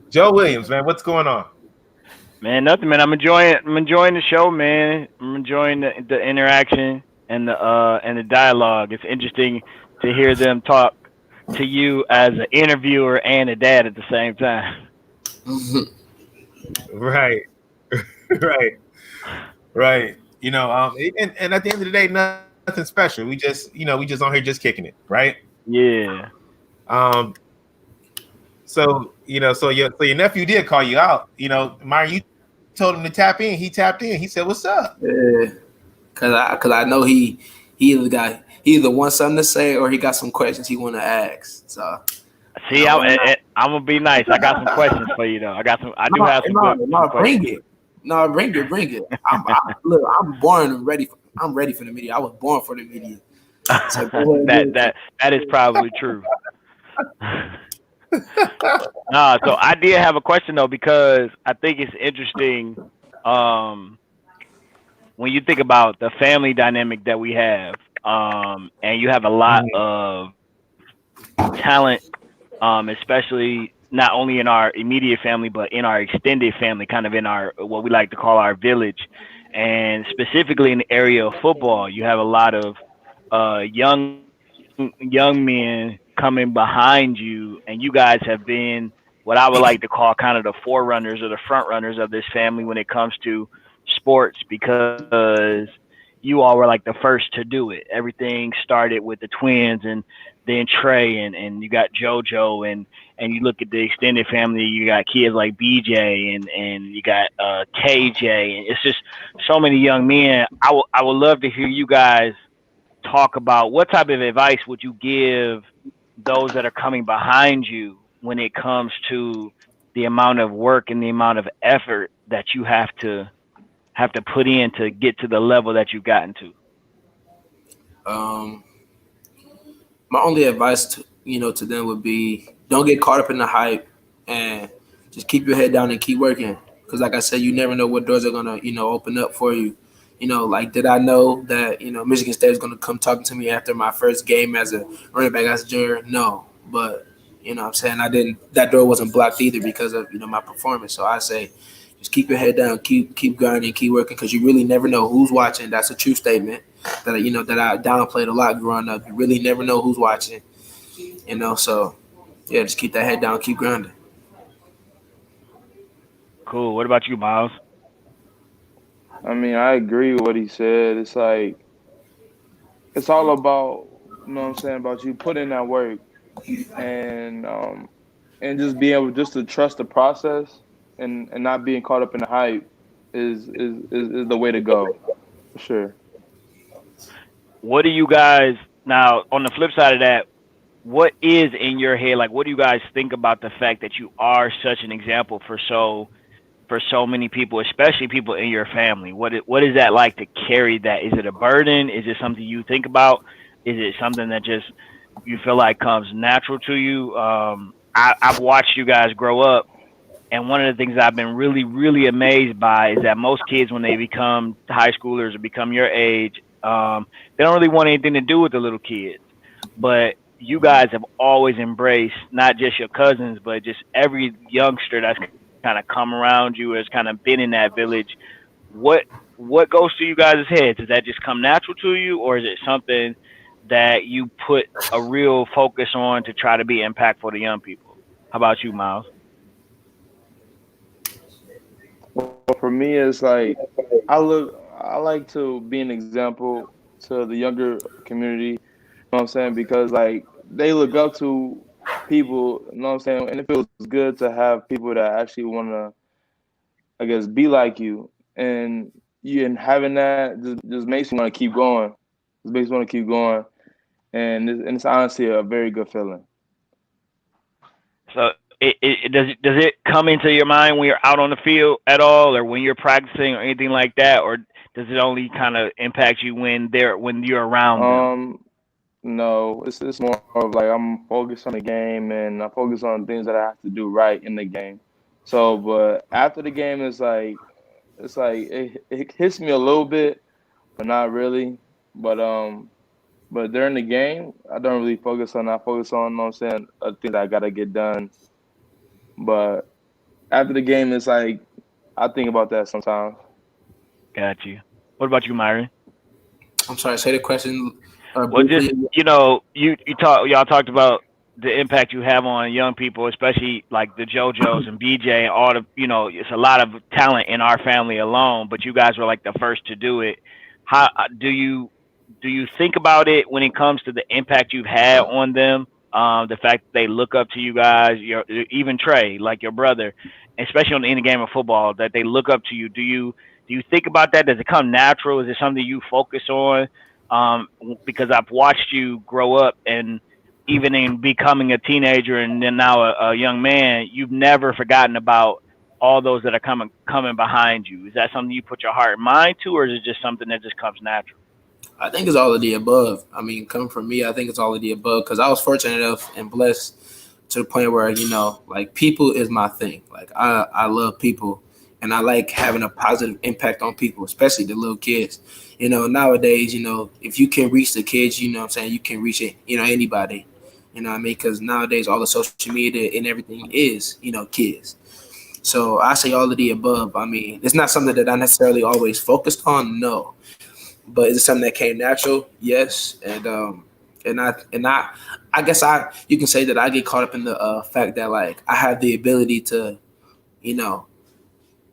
Joe Williams, man, what's going on? Man, nothing, man. I'm enjoying the show, man. I'm enjoying the interaction and the dialogue. It's interesting to hear them talk to you as an interviewer and a dad at the same time. Right, right, right. And at the end of the day, nothing special. We just we just on here just kicking it, right? Yeah. So your nephew did call you out. Myren, you told him to tap in. He tapped in. He said, "What's up?" Yeah, cause I know he either wants something to say or he got some questions he want to ask. So see, I'm gonna be nice. I got some questions for you though. I do have some good bring questions. it. No, bring it. Look, I'm born and ready. I'm ready for the media. I was born for the media. So that is probably true. Nah, so I did have a question though because I think it's interesting when you think about the family dynamic that we have, and you have a lot of talent, especially not only in our immediate family but in our extended family, kind of in our what we like to call our village, and specifically in the area of football, you have a lot of young men coming behind you, and you guys have been what I would like to call kind of the forerunners or the front runners of this family when it comes to sports because you all were like the first to do it. Everything started with the twins and then Trey and you got JoJo and you look at the extended family, you got kids like BJ and you got KJ, and it's just so many young men. I would love to hear you guys talk about what type of advice would you give those that are coming behind you when it comes to the amount of work and the amount of effort that you have to put in to get to the level that you've gotten to. My only advice to them would be don't get caught up in the hype and just keep your head down and keep working. Because like I said, you never know what doors are gonna open up for you. Like did I know that Michigan State is gonna come talking to me after my first game as a running back as a junior? No, but what I'm saying, I didn't. That door wasn't blocked either because of my performance. So I say, just keep your head down, keep grinding, keep working, because you really never know who's watching. That's a true statement that that I downplayed a lot growing up. You really never know who's watching. So yeah, just keep that head down, keep grinding. Cool. What about you, Myles? I mean, I agree with what he said. It's like it's all about what I'm saying, about you putting in that work and just being able just to trust the process and not being caught up in the hype is the way to go for sure. What do you guys now on the flip side of that? What is in your head? Like, what do you guys think about the fact that you are such an example for so many people, especially people in your family? What is that like to carry that? Is it a burden? Is it something you think about? Is it something that just you feel like comes natural to you? I've watched you guys grow up, and one of the things I've been really, really amazed by is that most kids, when they become high schoolers or become your age, they don't really want anything to do with the little kids. But you guys have always embraced not just your cousins, but just every youngster that's kind of come around you, has kind of been in that village, what what goes through you guys' heads? Does that just come natural to you, or is it something that you put a real focus on to try to be impactful to young people? How about you, Myles? Well, for me, it's like I like to be an example to the younger community. You know what I'm saying? Because like they look up to people. You know what I'm saying? And it feels good to have people that actually want to, I guess, be like you. And having that just makes you want to keep going. Just makes you want to keep going. And it's honestly a very good feeling. So does it come into your mind when you're out on the field at all, or when you're practicing or anything like that, or does it only kind of impact you when you're around them? Um, no, it's more of like I'm focused on the game and I focus on things that I have to do right in the game. So, but after the game, it hits me a little bit, but not really. But but during the game, I don't really focus on. I focus on, you know what I'm saying, things that I gotta get done. But after the game, it's like I think about that sometimes. Got you. What about you, Myron? I'm sorry. Say the question Well, just briefly. y'all talked about the impact you have on young people, especially like the JoJos and BJ and all the it's a lot of talent in our family alone, but you guys were like the first to do it. How do you think about it when it comes to the impact you've had on them? The fact that they look up to you guys, even Trey, like your brother, especially in the game of football, that they look up to you. Do you think about that? Does it come natural? Is it something you focus on? um, because I've watched you grow up, and even in becoming a teenager and then now a young man, you've never forgotten about all those that are coming behind you. Is that something you put your heart and mind to, or is it just something that just comes natural? I think it's all of the above. I mean, coming from me, I think it's all of the above because I was fortunate enough and blessed to the point where like people is my thing. Like I love people, and I like having a positive impact on people, especially the little kids. Nowadays, if you can reach the kids, what I'm saying, you can reach it, anybody. You know what I mean? Because nowadays all the social media and everything is, kids. So I say all of the above. I mean, it's not something that I necessarily always focused on, no. But is it something that came natural? Yes. I guess you can say that I get caught up in the fact that like I have the ability to, you know,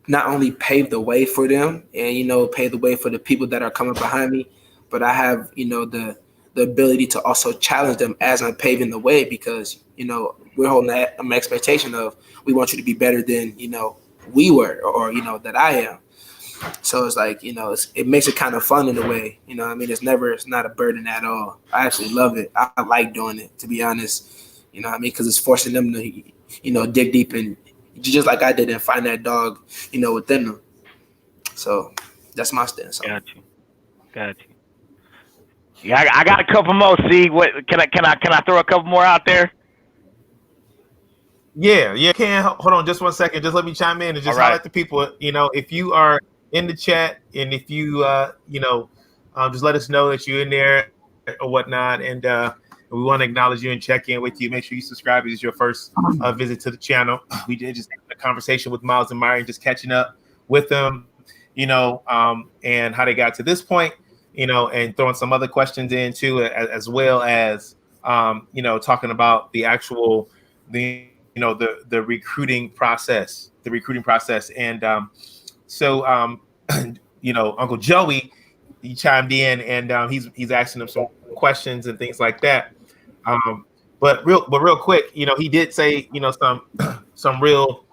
not only pave the way for them and pave the way for the people that are coming behind me, but I have the ability to also challenge them as I'm paving the way because we're holding that expectation of we want you to be better than we were or that I am. So it's like it makes it kind of fun in a way. I mean, it's not a burden at all. I actually love it. I like doing it, to be honest. What I mean, because it's forcing them to dig deep and just like I did and find that dog within them. So that's my stance on it. Got you, got you. Yeah, I got a couple more. See, what can I throw a couple more out there? Yeah, yeah. Can hold on just one second. Just let me chime in and All just right, highlight the people. If you are in the chat and if you just let us know that you're in there or whatnot, and we want to acknowledge you and check in with you. Make sure you subscribe. If it's your first visit to the channel. We did just have a conversation with Myles and Myren, just catching up with them, and how they got to this point, and throwing some other questions in too, as well as talking about the actual the recruiting process, and so Uncle Joey, he chimed in, and he's asking them some questions and things like that. But real quick, he did say some real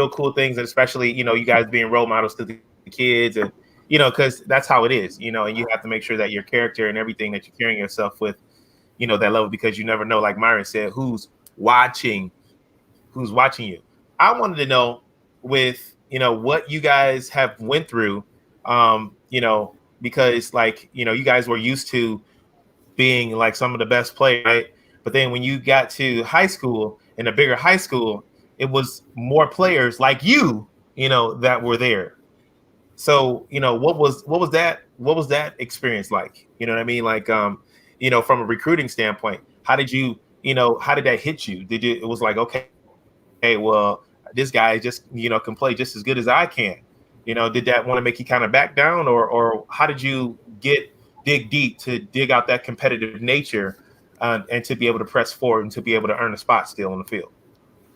cool things, and especially you guys being role models to the kids, and because that's how it is, and you have to make sure that your character and everything that you're carrying yourself with, that level, because you never know, like Myron said, watching who's watching you. I wanted to know with what you guys have went through, because like you guys were used to being like some of the best players, right? But then when you got to high school, in a bigger high school, it was more players like that were there. So what was that experience like? You know what I mean? Like from a recruiting standpoint, how did that hit you? It was like, okay, well, this guy just, can play just as good as I can. Did that want to make you kind of back down, or how did you dig deep to dig out that competitive nature, and to be able to press forward and to be able to earn a spot still on the field?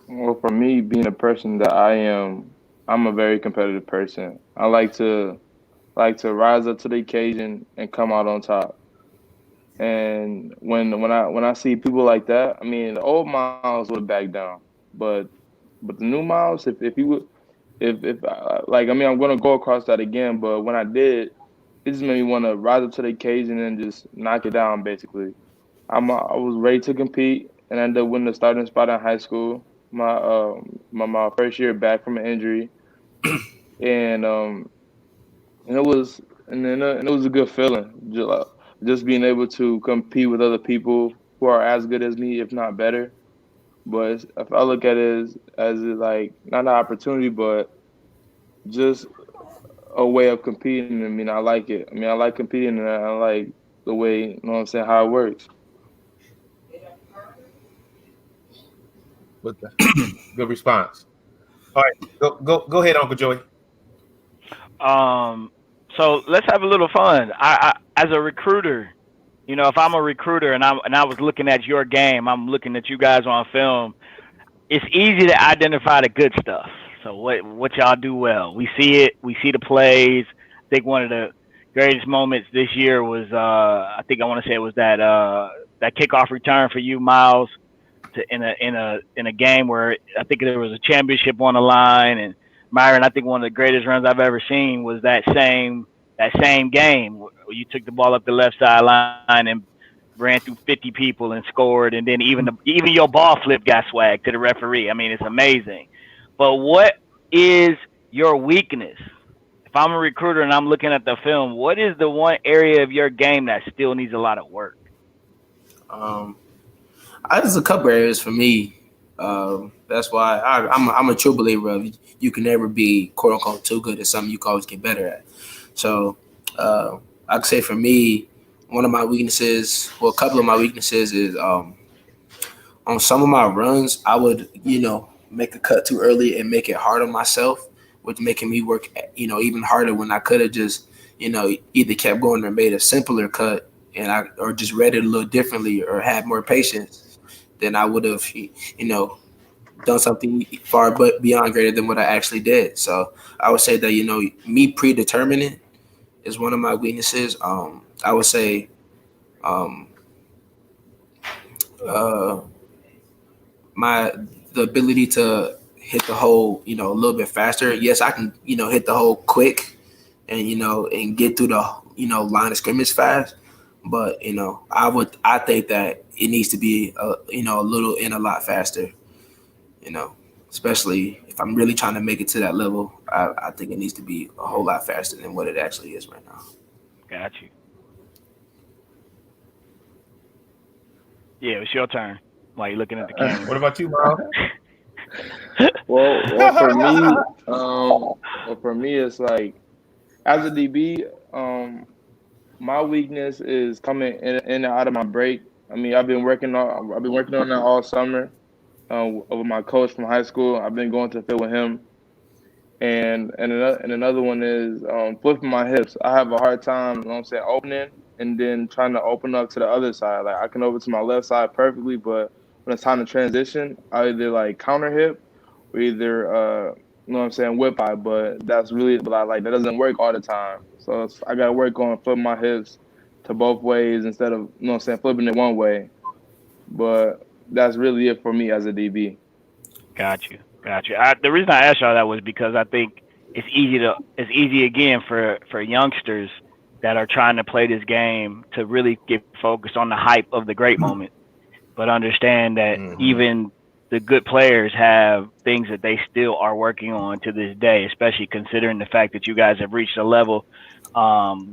Well, for me, being a person that I am, I'm a very competitive person. I like to rise up to the occasion and come out on top. And when I see people like that, I mean, the old Miles would have backed down, but the new Miles, if he would, if like, I mean, I'm gonna go across that again, but when I did, it just made me want to rise up to the occasion and just knock it down. Basically, I was ready to compete, and I ended up winning the starting spot in high school. My first year back from an injury, and and it was and it was a good feeling. Just being able to compete with other people who are as good as me, if not better. But if I look at it as like not an opportunity, but just a way of competing. I mean, I like it. I mean, I like competing, and I like the way, you know what I'm saying, how it works. But good response. All right, go ahead, Uncle Joey. Um, so let's have a little fun. As a recruiter, if I'm a recruiter and I was looking at your game, I'm looking at you guys on film. It's easy to identify the good stuff. So what y'all do well. We see it. We see the plays. I think one of the greatest moments this year was I think I want to say it was that kickoff return for you, Myles, in a game where I think there was a championship on the line, and Myren, I think one of the greatest runs I've ever seen was that same game where you took the ball up the left sideline and ran through 50 people and scored, and then even your ball flip got swag to the referee. I mean, it's amazing. But what is your weakness? If I'm a recruiter and I'm looking at the film, what is the one area of your game that still needs a lot of work? There's a couple areas for me. That's why I'm a true believer of you can never be quote unquote too good at something. You can always get better at. So I could say for me, one of my weaknesses, well, a couple of my weaknesses is on some of my runs, I would make a cut too early and make it hard on myself, which making me work even harder when I could have just either kept going or made a simpler cut or just read it a little differently or had more patience, then I would have done something far but beyond greater than what I actually did. So I would say that me predetermining is one of my weaknesses. I would say um, uh, my the ability to hit the hole a little bit faster. Yes, I can hit the hole quick and get through the line of scrimmage fast. But I think that it needs to be a little and a lot faster. Especially if I'm really trying to make it to that level, I think it needs to be a whole lot faster than what it actually is right now. Got you. Yeah, it's your turn. While you're looking at the camera. What about you, Myles? Well, for me, it's like as a DB, my weakness is coming in and out of my break. I mean, I've been working on that all summer. With my coach from high school, I've been going to the field with him. And another one is flipping my hips. I have a hard time, you know what I'm saying, opening and then trying to open up to the other side. Like I can open to my left side perfectly, but when it's time to transition, I either like counter hip or either you know what I'm saying, whip eye. But that doesn't work all the time. So I gotta work on flipping my hips to both ways instead of, you know what I'm saying, flipping it one way. But that's really it for me as a DB. Got you. Got you. The reason I asked y'all that was because I think it's easy again for youngsters that are trying to play this game to really get focused on the hype of the great moment, but understand that even the good players have things that they still are working on to this day, especially considering the fact that you guys have reached a level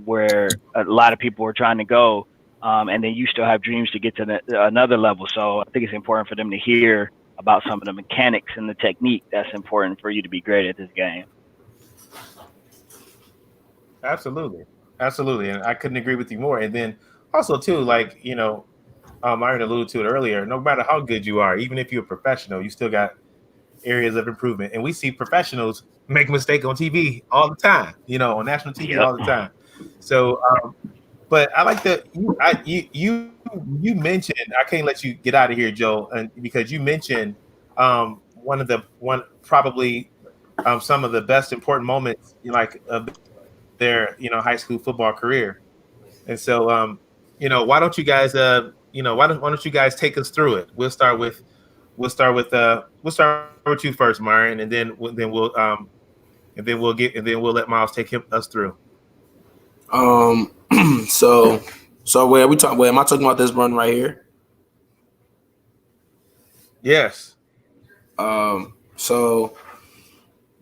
where a lot of people are trying to go, and then you still have dreams to get to another level. So I think it's important for them to hear about some of the mechanics and the technique that's important for you to be great at this game. Absolutely. And I couldn't agree with you more. And then also too, like, Myron alluded to it earlier, no matter how good you are, even if you're a professional, you still got areas of improvement. And we see professionals make a mistake on TV all the time, on national TV Yep. all the time. So, but I like that you mentioned. I can't let you get out of here, Joe, and because you mentioned one probably some of the best important moments like of their high school football career. And so why don't you guys why don't you guys take us through it? We'll start with you first, Myron, and then we'll let Myles take us through. Um, so where we talk? Where am I talking about this run right here? Yes. So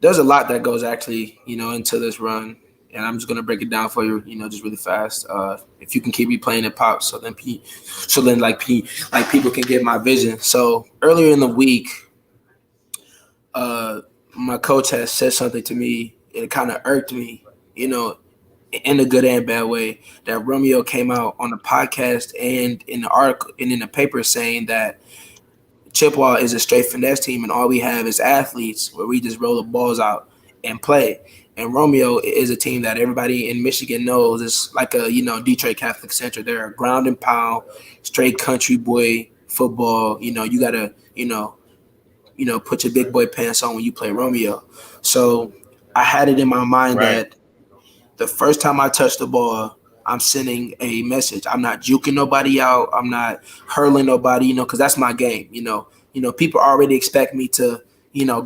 there's a lot that goes actually, into this run, and I'm just gonna break it down for you, just really fast. If you can keep replaying it, pop, so then like people can get my vision. So earlier in the week, uh, my coach has said something to me. It kind of irked me, in a good and bad way. That Romeo came out on the podcast and in the article and in the paper saying that Chippewa is a straight finesse team, and all we have is athletes where we just roll the balls out and play. And Romeo is a team that everybody in Michigan knows is like a Detroit Catholic Center. They're a ground and pound, straight country boy football. You gotta put your big boy pants on when you play Romeo. So I had it in my mind Right. that the first time I touch the ball, I'm sending a message. I'm not juking nobody out. I'm not hurling nobody, because that's my game. People already expect me to,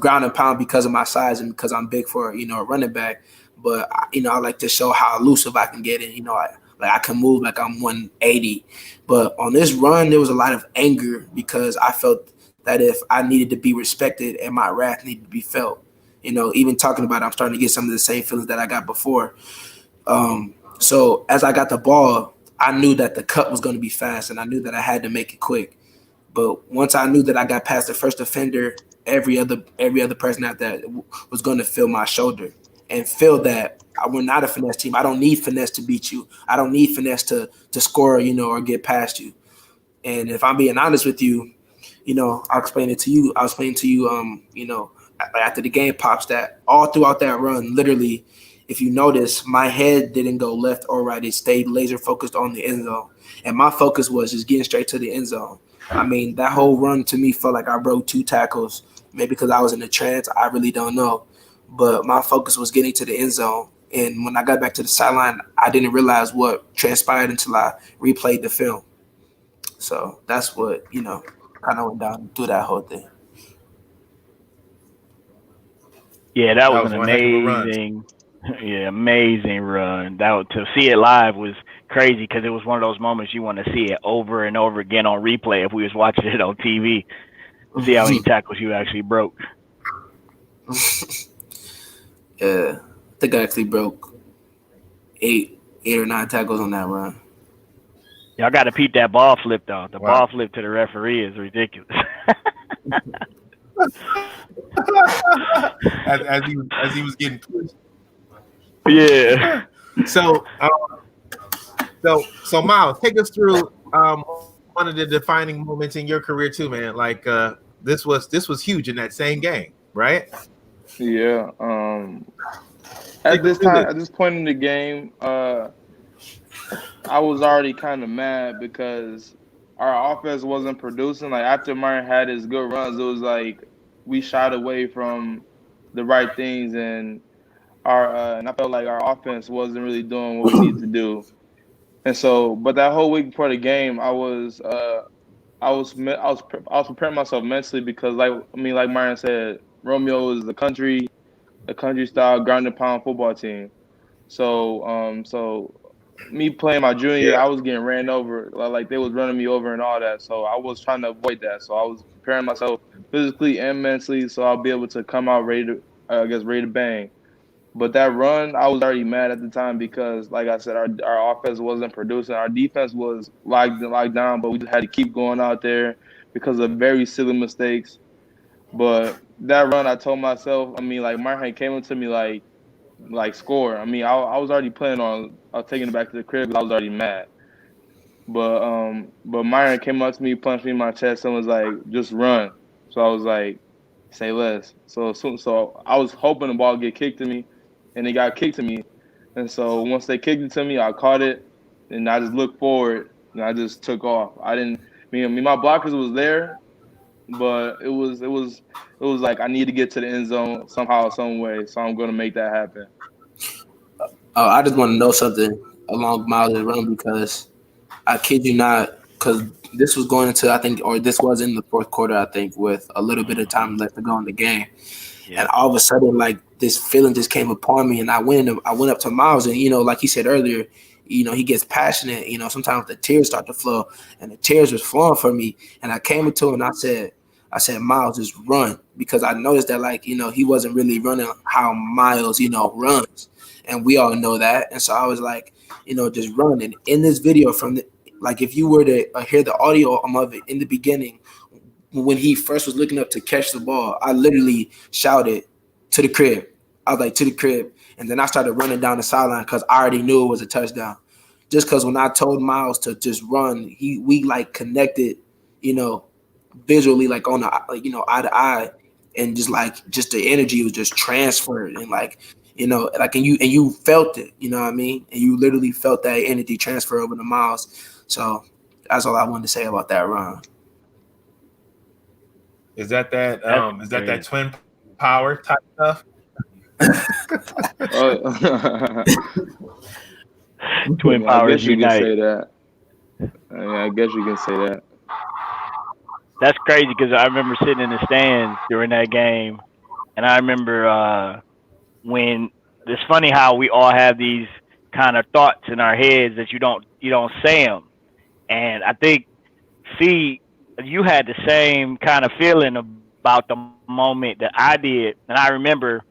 ground and pound because of my size and because I'm big for, a running back. But I like to show how elusive I can get in. I can move like I'm 180. But on this run, there was a lot of anger because I felt that if I needed to be respected and my wrath needed to be felt. Even talking about it, I'm starting to get some of the same feelings that I got before. So as I got the ball, I knew that the cut was going to be fast, and I knew that I had to make it quick. But once I knew that I got past the first defender, every other person out there was going to feel my shoulder and feel that we're not a finesse team. I don't need finesse to beat you. I don't need finesse to score, or get past you. And if I'm being honest with you, I'll explain it to you. I'll explain to you, after the game pops, that all throughout that run, literally, if you notice, my head didn't go left or right. It stayed laser focused on the end zone. And my focus was just getting straight to the end zone. I mean, that whole run to me felt like I broke 2 tackles. Maybe because I was in a trance. I really don't know. But my focus was getting to the end zone. And when I got back to the sideline, I didn't realize what transpired until I replayed the film. So that's what, kind of went down through that whole thing. Yeah, that That was was an one heck of a run. amazing run. To see it live was crazy because it was one of those moments you want to see it over and over again on replay if we was watching it on TV. See how many tackles you actually broke. Yeah, I think I actually broke eight or nine tackles on that run. Y'all got to peep that ball flip though. The Wow. ball flip to the referee is ridiculous. as he was getting pushed. Yeah. So so Myles, take us through one of the defining moments in your career too, man. Like this was huge in that same game, right? Yeah. Take us through At this point in the game, I was already kind of mad because our offense wasn't producing. Like after Myren had his good runs, it was like we shied away from the right things, and I felt like our offense wasn't really doing what we needed to do. And so, but that whole week before the game, I was preparing myself mentally because, like Myron said, Romeo is a country style ground and pound football team. So me playing my junior year, I was getting ran over, like they was running me over and all that. So I was trying to avoid that. So I was preparing myself physically and mentally, so I'll be able to come out ready to bang. But that run, I was already mad at the time because, like I said, our offense wasn't producing. Our defense was locked down, but we just had to keep going out there because of very silly mistakes. But that run, I told myself, I mean, like Myren came into me like score. I mean, I was already planning on taking it back to the crib because I was already mad. But Myren came up to me, punched me in my chest, and was like, "Just run." So I was like, say less. So I was hoping the ball get kicked to me, and it got kicked to me. And so once they kicked it to me, I caught it, and I just looked forward, and I just took off. I didn't. My blockers was there, but it was like I need to get to the end zone somehow, some way. So I'm gonna make that happen. I just want to know something along Miles' run because I kid you not, because this was going into I think, or this was in the fourth quarter I think, with a little bit of time left to go in the game, and Yep. all of a sudden like this feeling just came upon me, and I went up to Miles, and like he said earlier, he gets passionate. Sometimes the tears start to flow, and the tears was flowing for me, and I came into him and I said, Miles, just run, because I noticed that like he wasn't really running how Miles runs, and we all know that, and so I was like, just run. And in this video from the, like if you were to hear the audio of it in the beginning, when he first was looking up to catch the ball, I literally shouted to the crib. I was like, to the crib. And then I started running down the sideline because I already knew it was a touchdown. Just because when I told Myles to just run, we like connected, you know, visually, like on the eye to eye, and just the energy was just transferred, and like like and you felt it, you know what I mean, and you literally felt that energy transfer over to Myles. So that's all I wanted to say about that run. Is that that That's is that that crazy. twin power type stuff? I Twin mean, I powers guess you can unite. say that. I guess you can say that. That's crazy because I remember sitting in the stands during that game, and I remember when it's funny how we all have these kind of thoughts in our heads that you don't say them, and I think see you had the same kind of feeling about the moment that I did, and I remember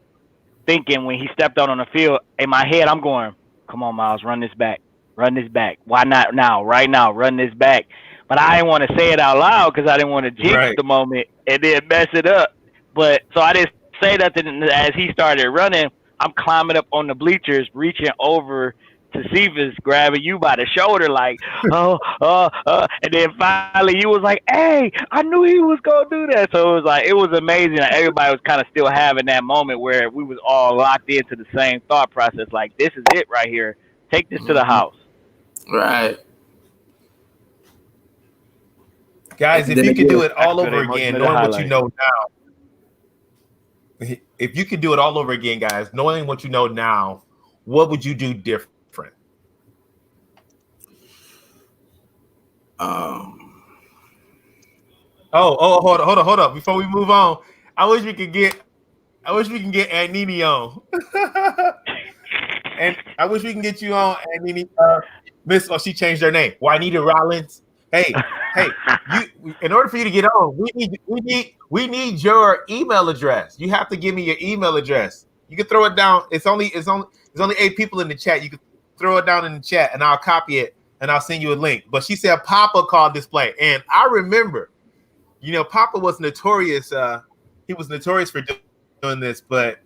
thinking when he stepped out on the field, in my head I'm going, "Come on, Myles, run this back. Why not now? Right now, run this back." But I didn't want to say it out loud because I didn't want to jinx Right. the moment and then mess it up. But so I didn't say nothing as he started running. I'm climbing up on the bleachers, reaching over to Cephas, grabbing you by the shoulder, like, and then finally you was like, "Hey, I knew he was gonna do that." So it was amazing. Like, everybody was kind of still having that moment where we was all locked into the same thought process, like, "This is it right here. Take this to the Mhm. house." Right. Guys, And if then you could do again, it That's all for the over emotion again, of the knowing what you highlight. know now, if you could do it all over again, guys, knowing what you know now, what would you do different? um, Hold on. Before we move on, I wish we could get I wish we can get Annini on. And I wish we can get you on, Annini. Miss, oh, she changed her name. Juanita Rollins. Hey, you. In order for you to get on, we need your email address. You have to give me your email address. You can throw it down. There's only 8 people in the chat. You can throw it down in the chat, and I'll copy it and I'll send you a link. But she said Papa called this play, and I remember, Papa was notorious. He was notorious for doing this, but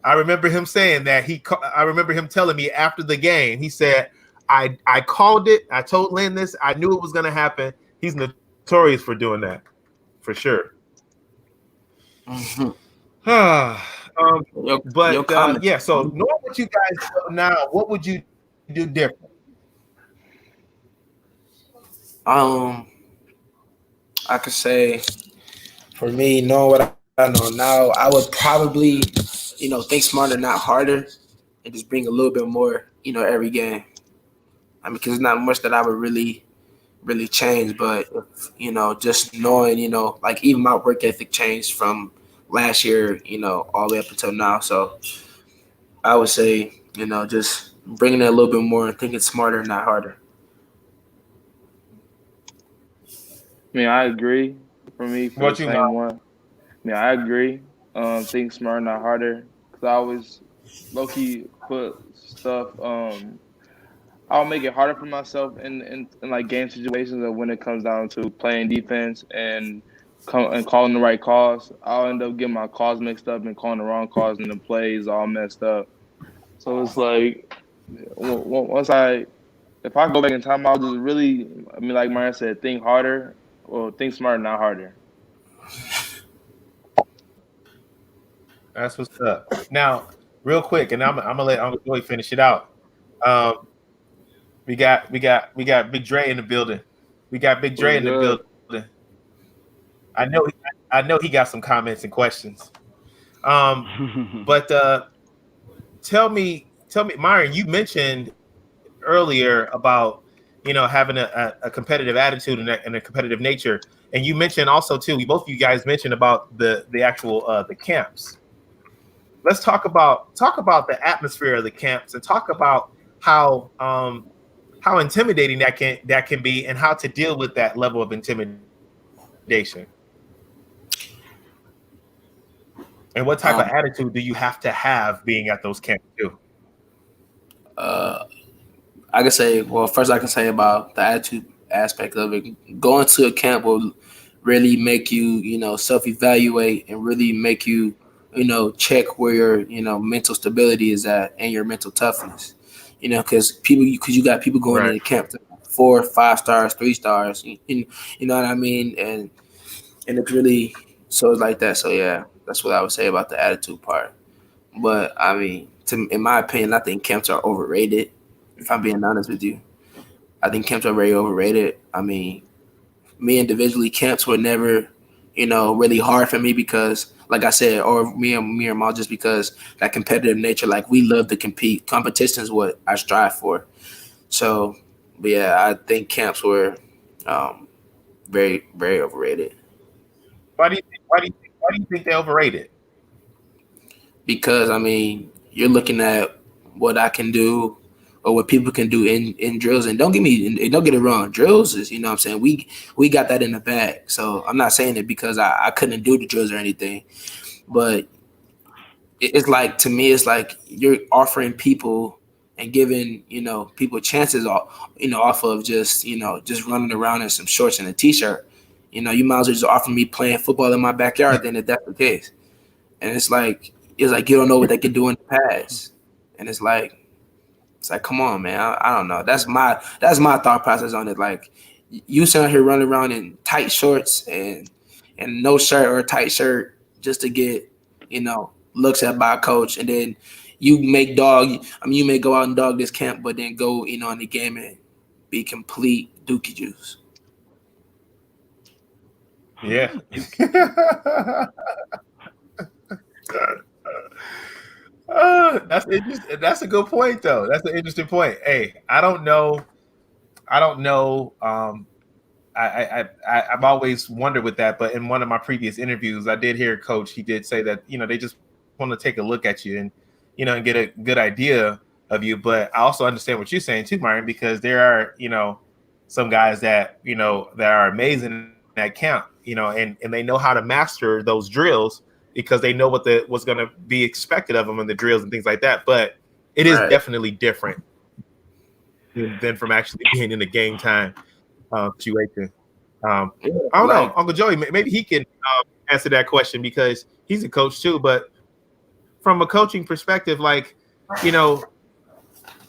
I remember him saying that I remember him telling me after the game. He said, "I called it. I told Lynn this. I knew it was going to happen." He's notorious for doing that, for sure. mhm. um, Your but comment. yeah. So knowing what you guys know now, what would you do different? Um, I could say for me, knowing what I know now, I would probably, think smarter, not harder, and just bring a little bit more, every game. I mean, because there's not much that I would really change, but just knowing, like even my work ethic changed from last year, all the way up until now. So I would say, just bringing it a little bit more and thinking smarter, not harder. I mean, I agree. For me, for the What you know? same one. I agree. Think smarter, not harder. Cause I always low key put stuff. I'll make it harder for myself in like game situations, or when it comes down to playing defense and calling the right calls. I'll end up getting my calls mixed up and calling the wrong calls, and the plays all messed up. So it's like once if I go back in time, I'll just really, like Myron said, think harder, or think smarter, not harder. That's what's up. Now, real quick, and I'm gonna let Uncle Joey finish it out. Um, we got Big Dre in the building. We got Big Dre What's in the good? building. I know he got some comments and questions. Um, but tell me, Myron, you mentioned earlier about having a competitive attitude and a competitive nature, and you mentioned also too. We both of you guys mentioned about the actual the camps. Let's talk about the atmosphere of the camps and talk about how intimidating that can be and how to deal with that level of intimidation and what type of Um, attitude do you have to have being at those camps too. uh, I can say, well, first I can say about the attitude aspect of it. Going to a camp will really make you, self evaluate and really make you, check where your, mental stability is at and your mental toughness. Because you got people going Right. into camp to 4, 5 stars, 3 stars. You know what I mean? And it's really so it's like that. So yeah, that's what I would say about the attitude part. But I mean, in my opinion, I think camps are overrated. If I'm being honest with you, I think camps are very overrated. I mean, me individually, camps were never, really hard for me because, like I said, or me and Mal, just because that competitive nature. Like we love to compete. Competition is what I strive for. So, but yeah, I think camps were um, very, very overrated Why do you think they're overrated? because I mean, you're looking at what I can do or what people can do in drills. And don't get it wrong, drills is, what I'm saying, we got that in the bag. So I'm not saying it because I couldn't do the drills or anything, but it's like, to me, it's like you're offering people and giving, people chances off, off of just running around in some shorts and a t-shirt. You might as well just offer me playing football in my backyard then, if that's the case. And it's like you don't know what they could do in the past. And it's like, come on, man. I don't know. That's my thought process on it. Like, you sitting out here running around in tight shorts and no shirt or a tight shirt just to get, looks at by a coach, and then you may go out and dog this camp, but then go, in the game and be complete dookie juice. Yeah. That's a good point though. That's an interesting point. Hey, I don't know. I don't know. I've always wondered with that, but in one of my previous interviews, I did hear Coach. He did say that they just want to take a look at you and and get a good idea of you. But I also understand what you're saying too, Myron, because there are some guys that are amazing at camp, and they know how to master those drills because they know what's going to be expected of them in the drills and things like that. But it is Right. definitely different than from actually being in the game time situation. Um, Yeah, I don't know, like, Uncle Joey. Maybe he can answer that question because he's a coach too. But from a coaching perspective, like you know,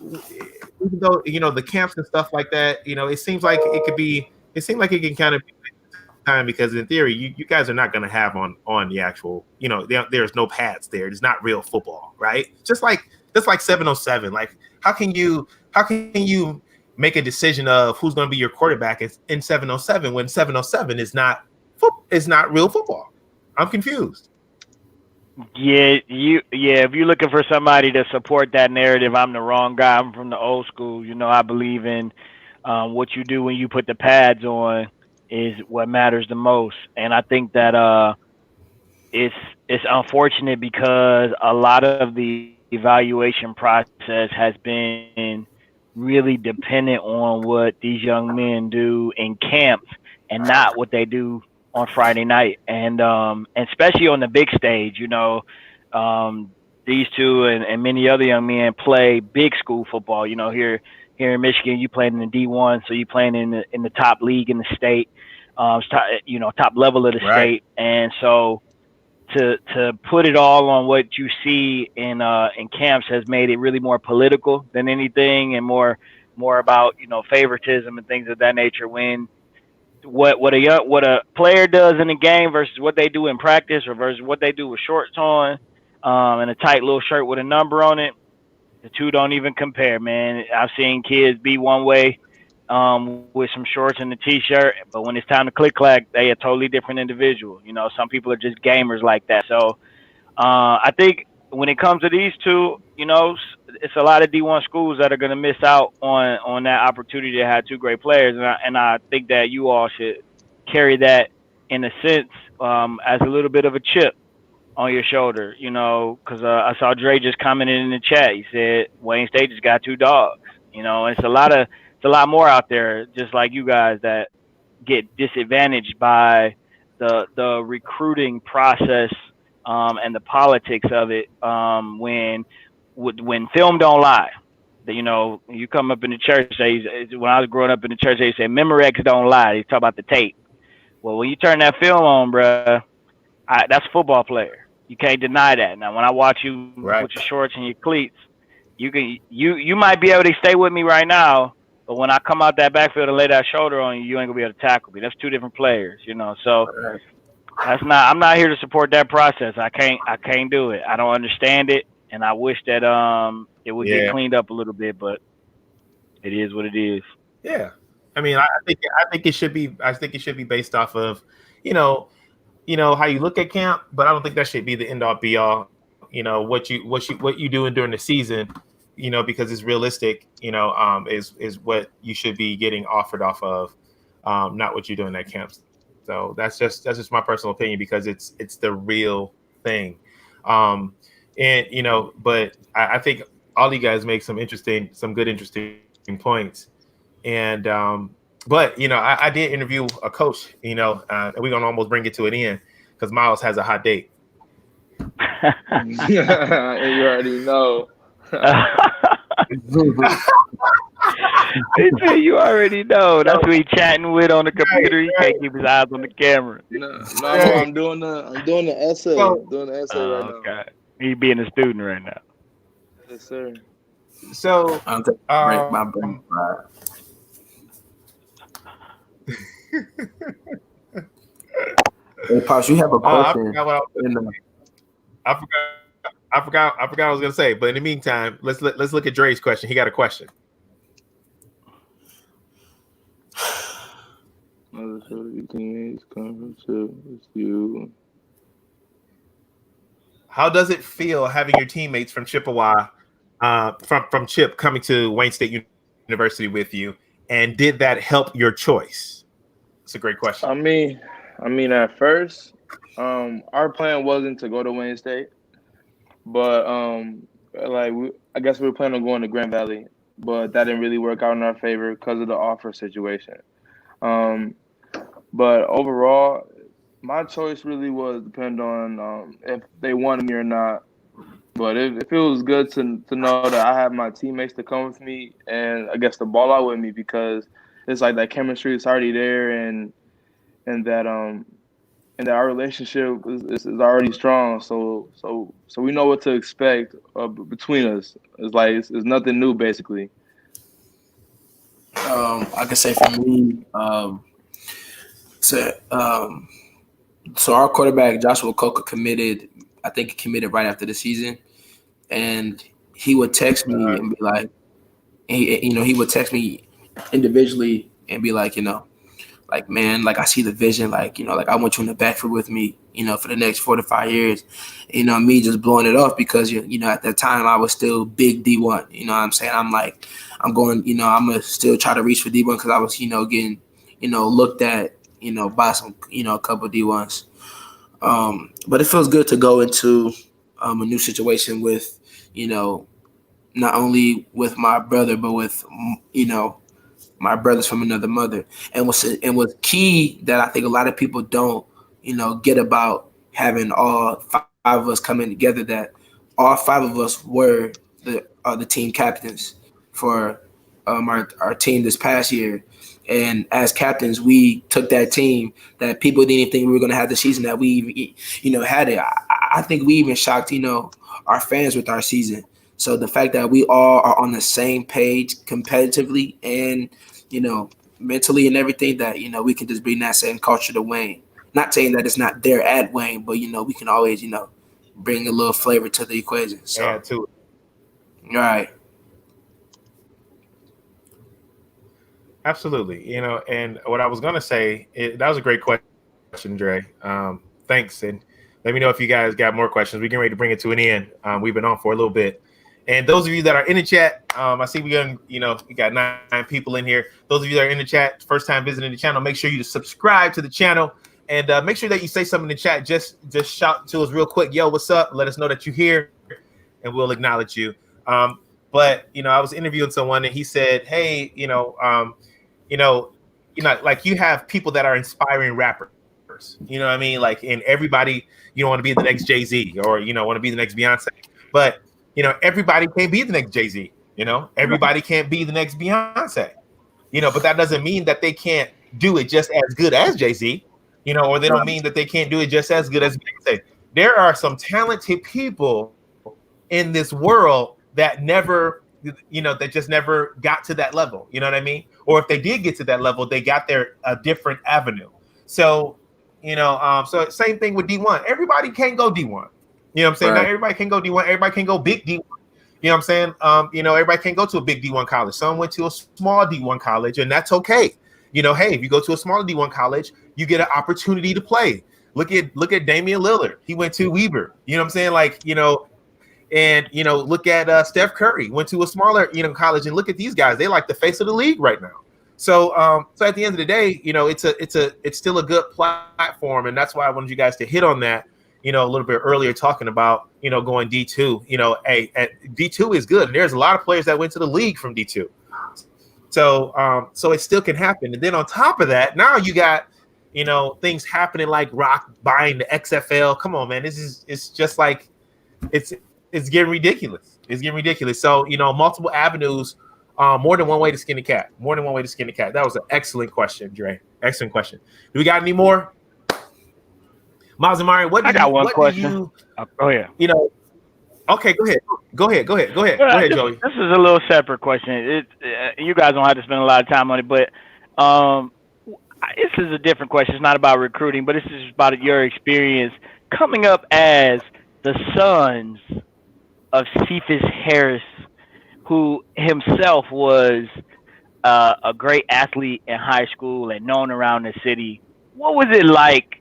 even though the camps and stuff like that, it seems like it could be. It seems like it can kind of be time because in theory, you guys are not going to have on the actual. There's no pads there. It's not real football, right? Just like 707. Like how can you make a decision of who's going to be your quarterback in 707 when 707 is not real football? I'm confused. If you're looking for somebody to support that narrative, I'm the wrong guy. I'm from the old school. I believe in what you do when you put the pads on is what matters the most. And I think that it's it's unfortunate because a lot of the evaluation process has been really dependent on what these young men do in camps and not what they do on Friday night, and especially on the big stage. These two and many other young men play big school football. Here in Michigan, you playing in the D1, so you playing in the top league in the state, top level of the Right. state, and so to put it all on what you see in camps has made it really more political than anything, and more about favoritism and things of that nature. When what a player does in the game versus what they do in practice, or versus what they do with shorts on, and a tight little shirt with a number on it, the two don't even compare, man. I've seen kids be one way with some shorts and a t-shirt, but when it's time to click clack, they a totally different individual. You know, some people are just gamers like that. So I think when it comes to these two, you know, it's a lot of D1 schools that are going to miss out on that opportunity to have two great players, and I think that you all should carry that in a sense as a little bit of a chip on your shoulder, you know, because I saw Dre just commented in the chat. He said Wayne State just got two dogs, you know, and it's a lot more out there, just like you guys, that get disadvantaged by the recruiting process and the politics of it when film don't lie. You know, you come up in the church. When I was growing up in the church, they say Memorex don't lie. They talk about the tape. Well, when you turn that film on, bruh, that's a football player. You can't deny that. Now, when I watch you Right. with your shorts and your cleats, you might be able to stay with me right now, but when I come out that backfield and lay that shoulder on you, you ain't gonna be able to tackle me. That's two different players, you know. So that's not. I'm not here to support that process. I can't do it. I don't understand it, and I wish that it would get Yeah. cleaned up a little bit, but it is what it is. Yeah. I mean, I think it should be. I think it should be based off of, how you look at camp. But I don't think that should be the end all be all. You know what you doing during the season. You know, because it's realistic. Is what you should be getting offered off of, not what you're doing at camps. So that's just my personal opinion because it's the real thing. But I think all you guys make some good interesting points. And but I did interview a coach, and we're gonna almost bring it to an end because Myles has a hot date. You already know. They say you already know. That's who he chatting with on the computer. He can't keep his eyes on the camera. No, I'm doing the essay. I'm doing the essay right now. Okay. He being a student right now. Yes, sir. So I'm taking a break. My brain fried. Hey, Pops, you have a question. I forgot what I was gonna say. But in the meantime, let's look at Dre's question. He got a question. Teammates come from you. How does it feel having your teammates from Chippewa, from Chip coming to Wayne State University with you, and did that help your choice? It's a great question. I mean, at first, our plan wasn't to go to Wayne State, but I guess we were planning on going to Grand Valley, but that didn't really work out in our favor because of the offer situation. But overall, my choice really was depend on if they wanted me or not. But it feels good to know that I have my teammates to come with me and I guess to ball out with me because it's like that chemistry is already there and that our relationship is already strong. So we know what to expect between us. It's nothing new basically. I can say for me, so our quarterback Joshua Coker committed. I think he committed right after the season, and he would text me and be like, he would text me individually and be like, like, man, like I see the vision, like, like I want you in the backfield with me, for the next 4 to 5 years. Me just blowing it off because at that time I was still big D1. You know what I'm saying? I'm like, I'm going, I'm gonna still try to reach for D1 because I was, getting, looked at, by some, a couple of D1s. But it feels good to go into a new situation with, not only with my brother, but with, my brothers from another mother. And what's key that I think a lot of people don't, get about having all 5 of us coming together, that all 5 of us were the team captains for our team this past year. And as captains, we took that team that people didn't even think we were going to have the season that we, had it. I think we even shocked, our fans with our season. So the fact that we all are on the same page competitively and, mentally and everything, that, we can just bring that same culture to Wayne. Not saying that it's not there at Wayne, but, we can always, bring a little flavor to the equation. So Add to it. right. Absolutely. And what I was going to say, that was a great question, Dre. Thanks. And let me know if you guys got more questions. We're getting ready to bring it to an end. We've been on for a little bit. And those of you that are in the chat, I see we got 9 people in here. Those of you that are in the chat, first time visiting the channel, make sure you subscribe to the channel and make sure that you say something in the chat. Just shout to us real quick. Yo, what's up? Let us know that you're here and we'll acknowledge you. But I was interviewing someone and he said, hey, like you have people that are inspiring rappers. You know what I mean? Like, and everybody, want to be the next Jay-Z or, want to be the next Beyonce. But, everybody can't be the next Jay-Z. Everybody can't be the next Beyonce. But that doesn't mean that they can't do it just as good as Jay-Z, or they don't mean that they can't do it just as good as Beyonce. There are some talented people in this world that never, that just never got to that level. You know what I mean? Or if they did get to that level, they got there a different avenue. So, so same thing with D1. Everybody can't go D1. You know what I'm saying? Right. Not everybody can go D1. Everybody can go big D1. You know what I'm saying? Everybody can't go to a big D1 college. Some went to a small D1 college, and that's okay. Hey, if you go to a smaller D1 college, you get an opportunity to play. Look at Damian Lillard. He went to Weber. You know what I'm saying? Like, and look at Steph Curry, went to a smaller college, and look at these guys. They like the face of the league right now. So so at the end of the day, it's still a good platform, and that's why I wanted you guys to hit on that, a little bit earlier, talking about going D2. D2 is good, and there's a lot of players that went to the league from D2. So so it still can happen, and then on top of that, now you got things happening like Rock buying the XFL. Come on, man, it's just like it's getting ridiculous. It's getting ridiculous. So, multiple avenues, more than one way to skin a cat. More than one way to skin a cat. That was an excellent question, Dre. Excellent question. Do we got any more? Myles and Myren, I got one question. Oh, yeah. Okay, go ahead, Joey. This is a little separate question. You guys don't have to spend a lot of time on it, but this is a different question. It's not about recruiting, but this is about your experience coming up as the sons of Cephas Harris, who himself was a great athlete in high school and known around the city. What was it like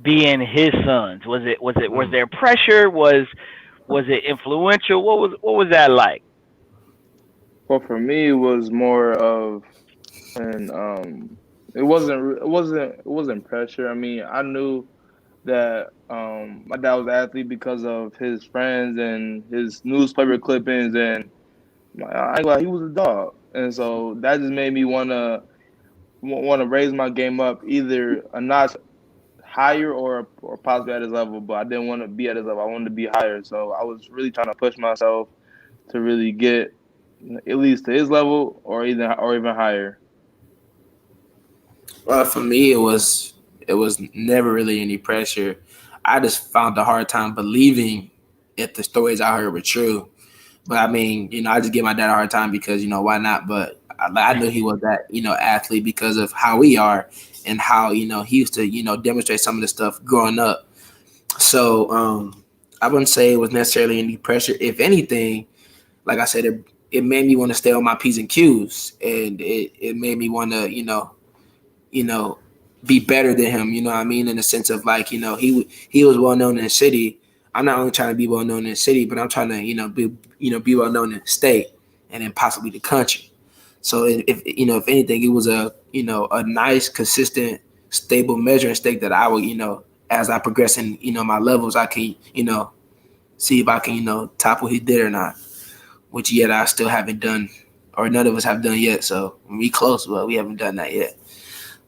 being his sons? Was there pressure? Was it influential? What was that like? Well, for me, it was more of it wasn't pressure. I mean, I knew that my dad was an athlete because of his friends and his newspaper clippings, and he was a dog, and so that just made me want to raise my game up either a notch higher or possibly at his level. But I didn't want to be at his level. I wanted to be higher, so I was really trying to push myself to really get at least to his level or even higher. Well, for me, it was never really any pressure. I just found a hard time believing if the stories I heard were true. But I mean, I just give my dad a hard time because, why not? But I knew he was that, athlete because of how we are and how, he used to, demonstrate some of the stuff growing up. So I wouldn't say it was necessarily any pressure. If anything, like I said, it made me want to stay on my P's and Q's, and it made me want to, be better than him, you know what I mean? In the sense of like, he was well known in the city. I'm not only trying to be well known in the city, but I'm trying to, be well known in the state and then possibly the country. So if anything, it was a nice, consistent, stable measuring stick that I would, as I progress in, my levels, I can, see if I can, top what he did or not, which yet I still haven't done, or none of us have done yet. So we close, but we haven't done that yet.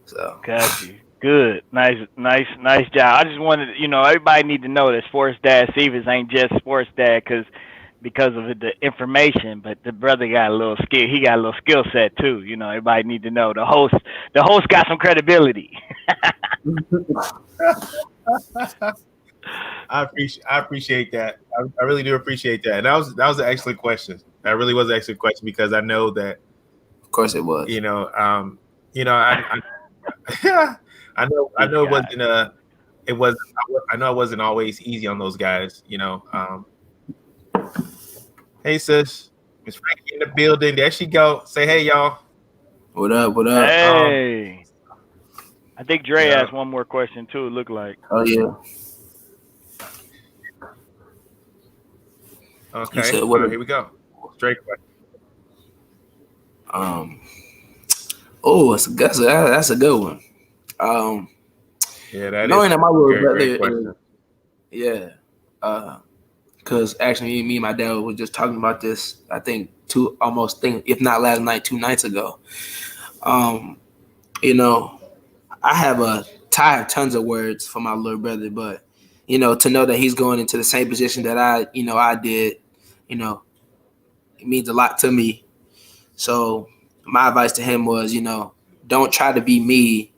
So. Got you. Good. Nice job. I just wanted, everybody need to know that Sports Dad Cephas ain't just Sports Dad because of the information, but the brother got a little skill. He got a little skill set too. Everybody need to know the host got some credibility. I appreciate that. I really do appreciate that. And that was an excellent question. That really was an excellent question because I know that. Of course, it was. I know it wasn't it was. I know it wasn't always easy on those guys. Hey sis, Miss Frankie in the building. There she go. Say hey y'all. What up? What up? Um, Hey, I think Dre yeah. has one more question too. It looked like. Oh yeah. You Okay. said All what? right. Here we go. Straight question. Um. Oh, that's a good one. Um. Yeah, that is Knowing that my little great. brother Great is, question. yeah. Because actually, me and my dad was just talking about this. I think if not last night, 2 nights ago. Um. You know, I have tons of words for my little brother, but to know that he's going into the same position that I did, you know, it means a lot to me. So my advice to him was, don't try to be me,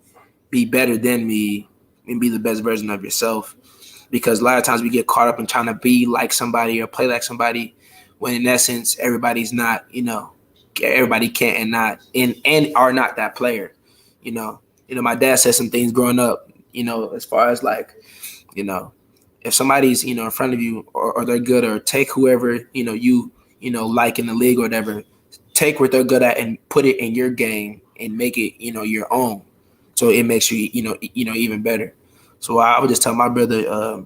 be better than me, and be the best version of yourself. Because a lot of times we get caught up in trying to be like somebody or play like somebody, when in essence everybody's not, everybody can't and not and are not that player. You know, my dad said some things growing up, as far as like, you know, if somebody's, in front of you or they're good, or take whoever, like in the league or whatever, take what they're good at and put it in your game and make it, your own. So it makes you, even better. So I would just tell my brother,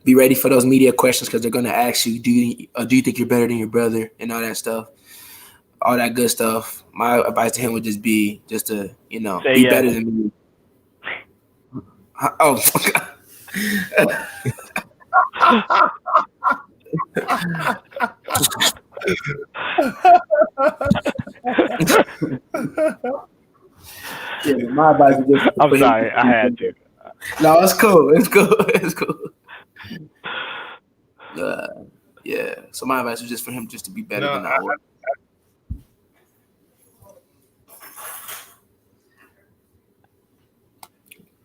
be ready for those media questions because they're going to ask you, do you think you're better than your brother and all that stuff, all that good stuff. My advice to him would just be just to, Say be yes. better than me. Oh, yeah, my advice is just I'm for him to sorry, I be had to. better. No, it's cool. It's cool. It's cool. Uh, yeah. So my advice was just for him just to be better No, than I was.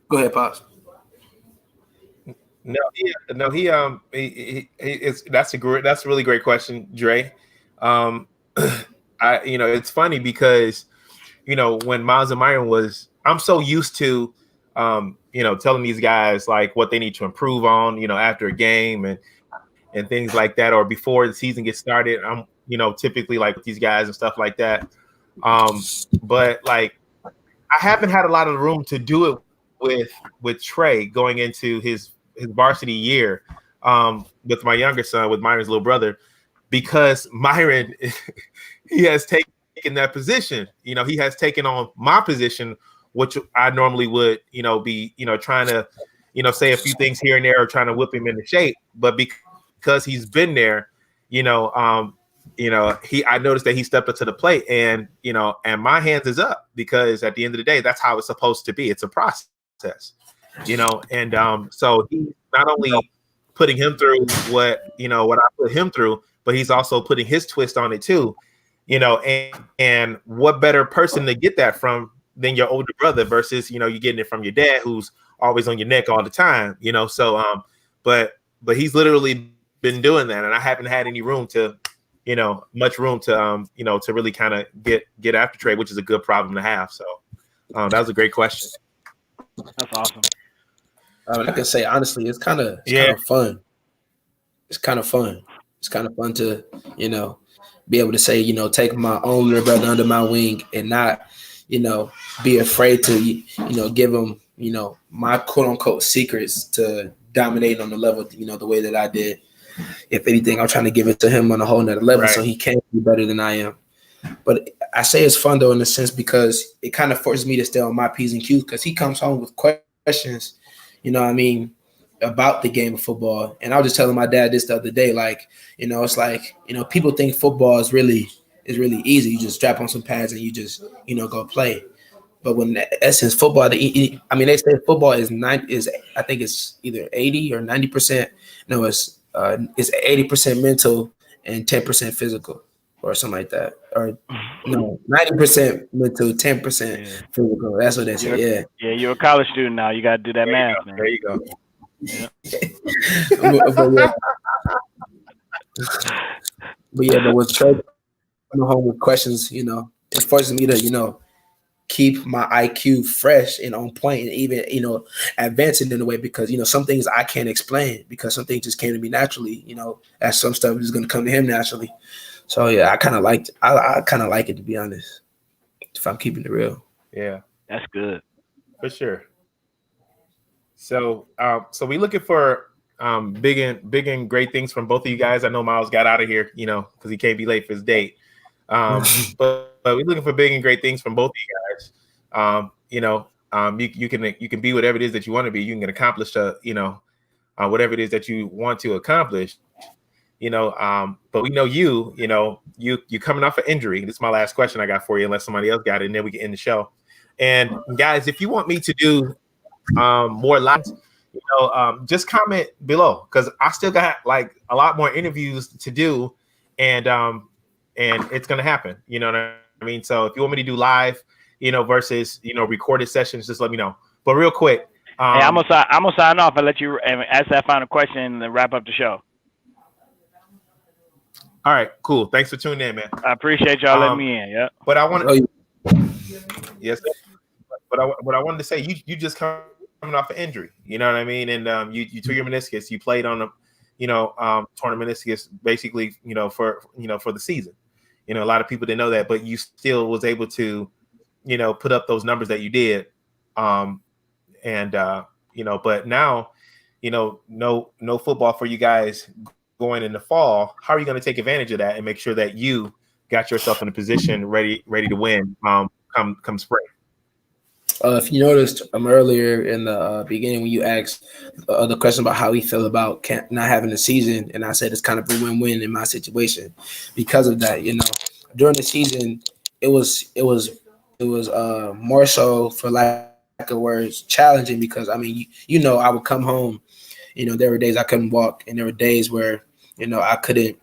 Go ahead, pops. no, no. It's that's a really great question, Dre. Um, it's funny because when Miles and Myron was, I'm so used to, telling these guys like what they need to improve on, after a game and things like that, or before the season gets started. I'm, typically like with these guys and stuff like that. But like I haven't had a lot of room to do it with Trey going into his varsity year, with my younger son, with Myron's little brother, because Myron he has taken that position. He has taken on my position, which I normally would, be, trying to, say a few things here and there or trying to whip him into shape. But because he's been there, you know, um, I noticed that he stepped up to the plate, and my hands is up because at the end of the day, that's how it's supposed to be. It's a process, and so he's not only putting him through what I put him through, but he's also putting his twist on it too. And what better person to get that from than your older brother versus, you getting it from your dad who's always on your neck all the time. So but he's literally been doing that, and I haven't had any room to, much room to to really kind of get after Trey, which is a good problem to have. So that was a great question. That's awesome. I can say honestly, it's Yeah. kind of fun. It's kind of fun. It's kind of fun to, be able to say, take my own little brother under my wing and not, be afraid to, give him, my quote unquote secrets to dominate on the level, the way that I did. If anything, I'm trying to give it to him on a whole nother level Right. so he can be better than I am. But I say it's fun though in a sense because it kind of forces me to stay on my P's and Q's because he comes home with questions, what I mean, about the game of football. And I was just telling my dad this the other day, like, it's like, people think football is really easy. You just strap on some pads and you just, go play. But when in essence football, they say football is I think it's either 80 or 90%. No, it's 80% mental and 10% physical, or something like that. Or no, 90% mental, 10% Yeah. physical. That's what they say. You're Yeah. you're a college student now. You got to do that There you math, go. There man. you go. Yeah. but yeah, but with Trey coming home with questions, it forces me to, keep my IQ fresh and on point, and even advancing in a way, because some things I can't explain, because some things just came to me naturally. As some stuff is going to come to him naturally. So yeah, I kind of liked. I kind of like it, to be honest. If I'm keeping it real. Yeah, That's good. for sure. So we looking for big and great things from both of you guys. I know Myles got out of here, because he can't be late for his date. But we're looking for big and great things from both of you guys. You can be whatever it is that you want to be. You can accomplish whatever it is that you want to accomplish. But we know you coming off an injury. This is my last question I got for you, unless somebody else got it, and then we can end the show. And guys, if you want me to do more lives, just comment below, because I still got like a lot more interviews to do, and it's gonna happen. You know what I mean? So if you want me to do live, versus recorded sessions, just let me know. But real quick, Hey, I'm gonna sign off and let you ask that final question and then wrap up the show. all right, cool. Thanks for tuning in, man. I appreciate y'all letting me in. Yeah. But I want yes, but I wanted to say, you just coming off an injury. You know what I mean? And you tore your meniscus. You played on a torn meniscus, basically, for the season. A lot of people didn't know that, but you still was able to, put up those numbers that you did. But now, no football for you guys going in the fall. How are you going to take advantage of that and make sure that you got yourself in a position ready to win come spring? If you noticed earlier in the beginning, when you asked the question about how he felt about not having a season, and I said it's kind of a win-win in my situation because of that. During the season, it was more so, for lack of words, challenging, because I mean, I would come home. There were days I couldn't walk, and there were days where I couldn't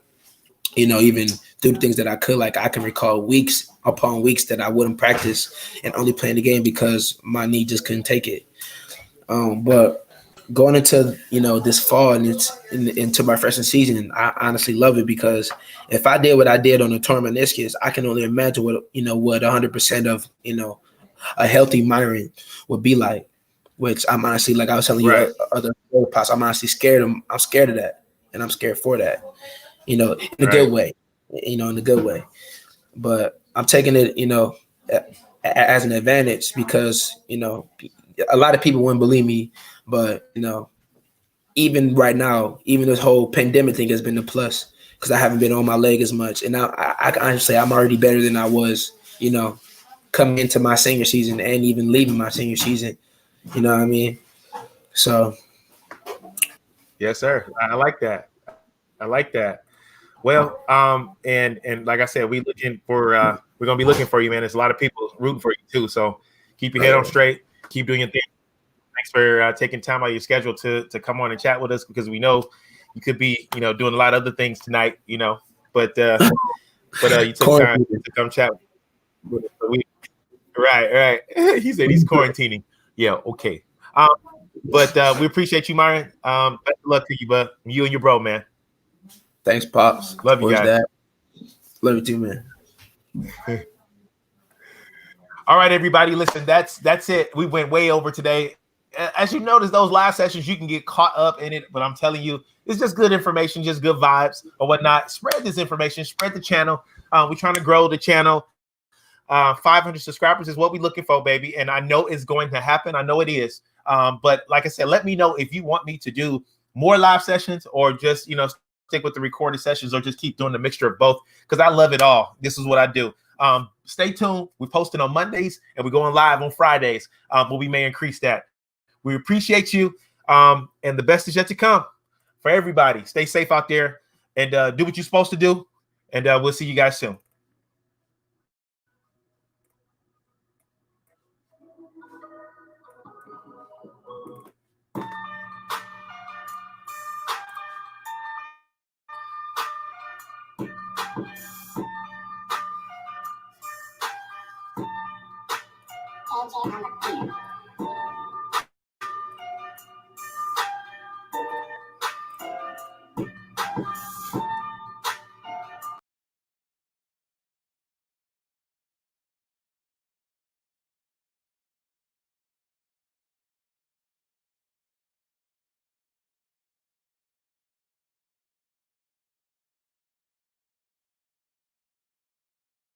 even do the things that I could. Like, I can recall weeks upon weeks that I wouldn't practice and only playing the game because my knee just couldn't take it. But going into this fall and into my freshman season, I honestly love it, because if I did what I did on the torn meniscus, I can only imagine what 100% of a healthy Myren would be like. Which I'm honestly, like I was telling Right. you other podcasts, I'm honestly scared. I'm scared of that, and I'm scared for that. In a good way, in a good way. But I'm taking it, as an advantage, because, a lot of people wouldn't believe me, but, even right now, even this whole pandemic thing has been a plus, because I haven't been on my leg as much. And I can honestly say I'm already better than I was, coming into my senior season and even leaving my senior season. You know what I mean? So. Yes, sir. I like that. I like that. Well, and like I said, we're gonna be looking for you, man. There's a lot of people rooting for you too. So keep your head on straight. Keep doing your thing. Thanks for taking time out of your schedule to come on and chat with us, because we know you could be, doing a lot of other things tonight, but you took time to come chat with us. So right. He said he's quarantining. Yeah, okay. But we appreciate you, Myren. Best of luck to you, bud. You and your bro, man. Thanks, Pops. Love you guys. Dad. Love you too, man. All right, everybody. Listen, that's it. We went way over today. As you notice, those live sessions, you can get caught up in it. But I'm telling you, it's just good information, just good vibes or whatnot. Spread this information. Spread the channel. We're trying to grow the channel. 500 subscribers is what we're looking for, baby. And I know it's going to happen. I know it is. But like I said, let me know if you want me to do more live sessions, or just, stick with the recorded sessions, or just keep doing the mixture of both, because I love it all. This is what I do. Stay tuned. We're posting on Mondays and we're going live on Fridays. But we may increase that. We appreciate you. And the best is yet to come for everybody. Stay safe out there and do what you're supposed to do. And we'll see you guys soon. AJ on the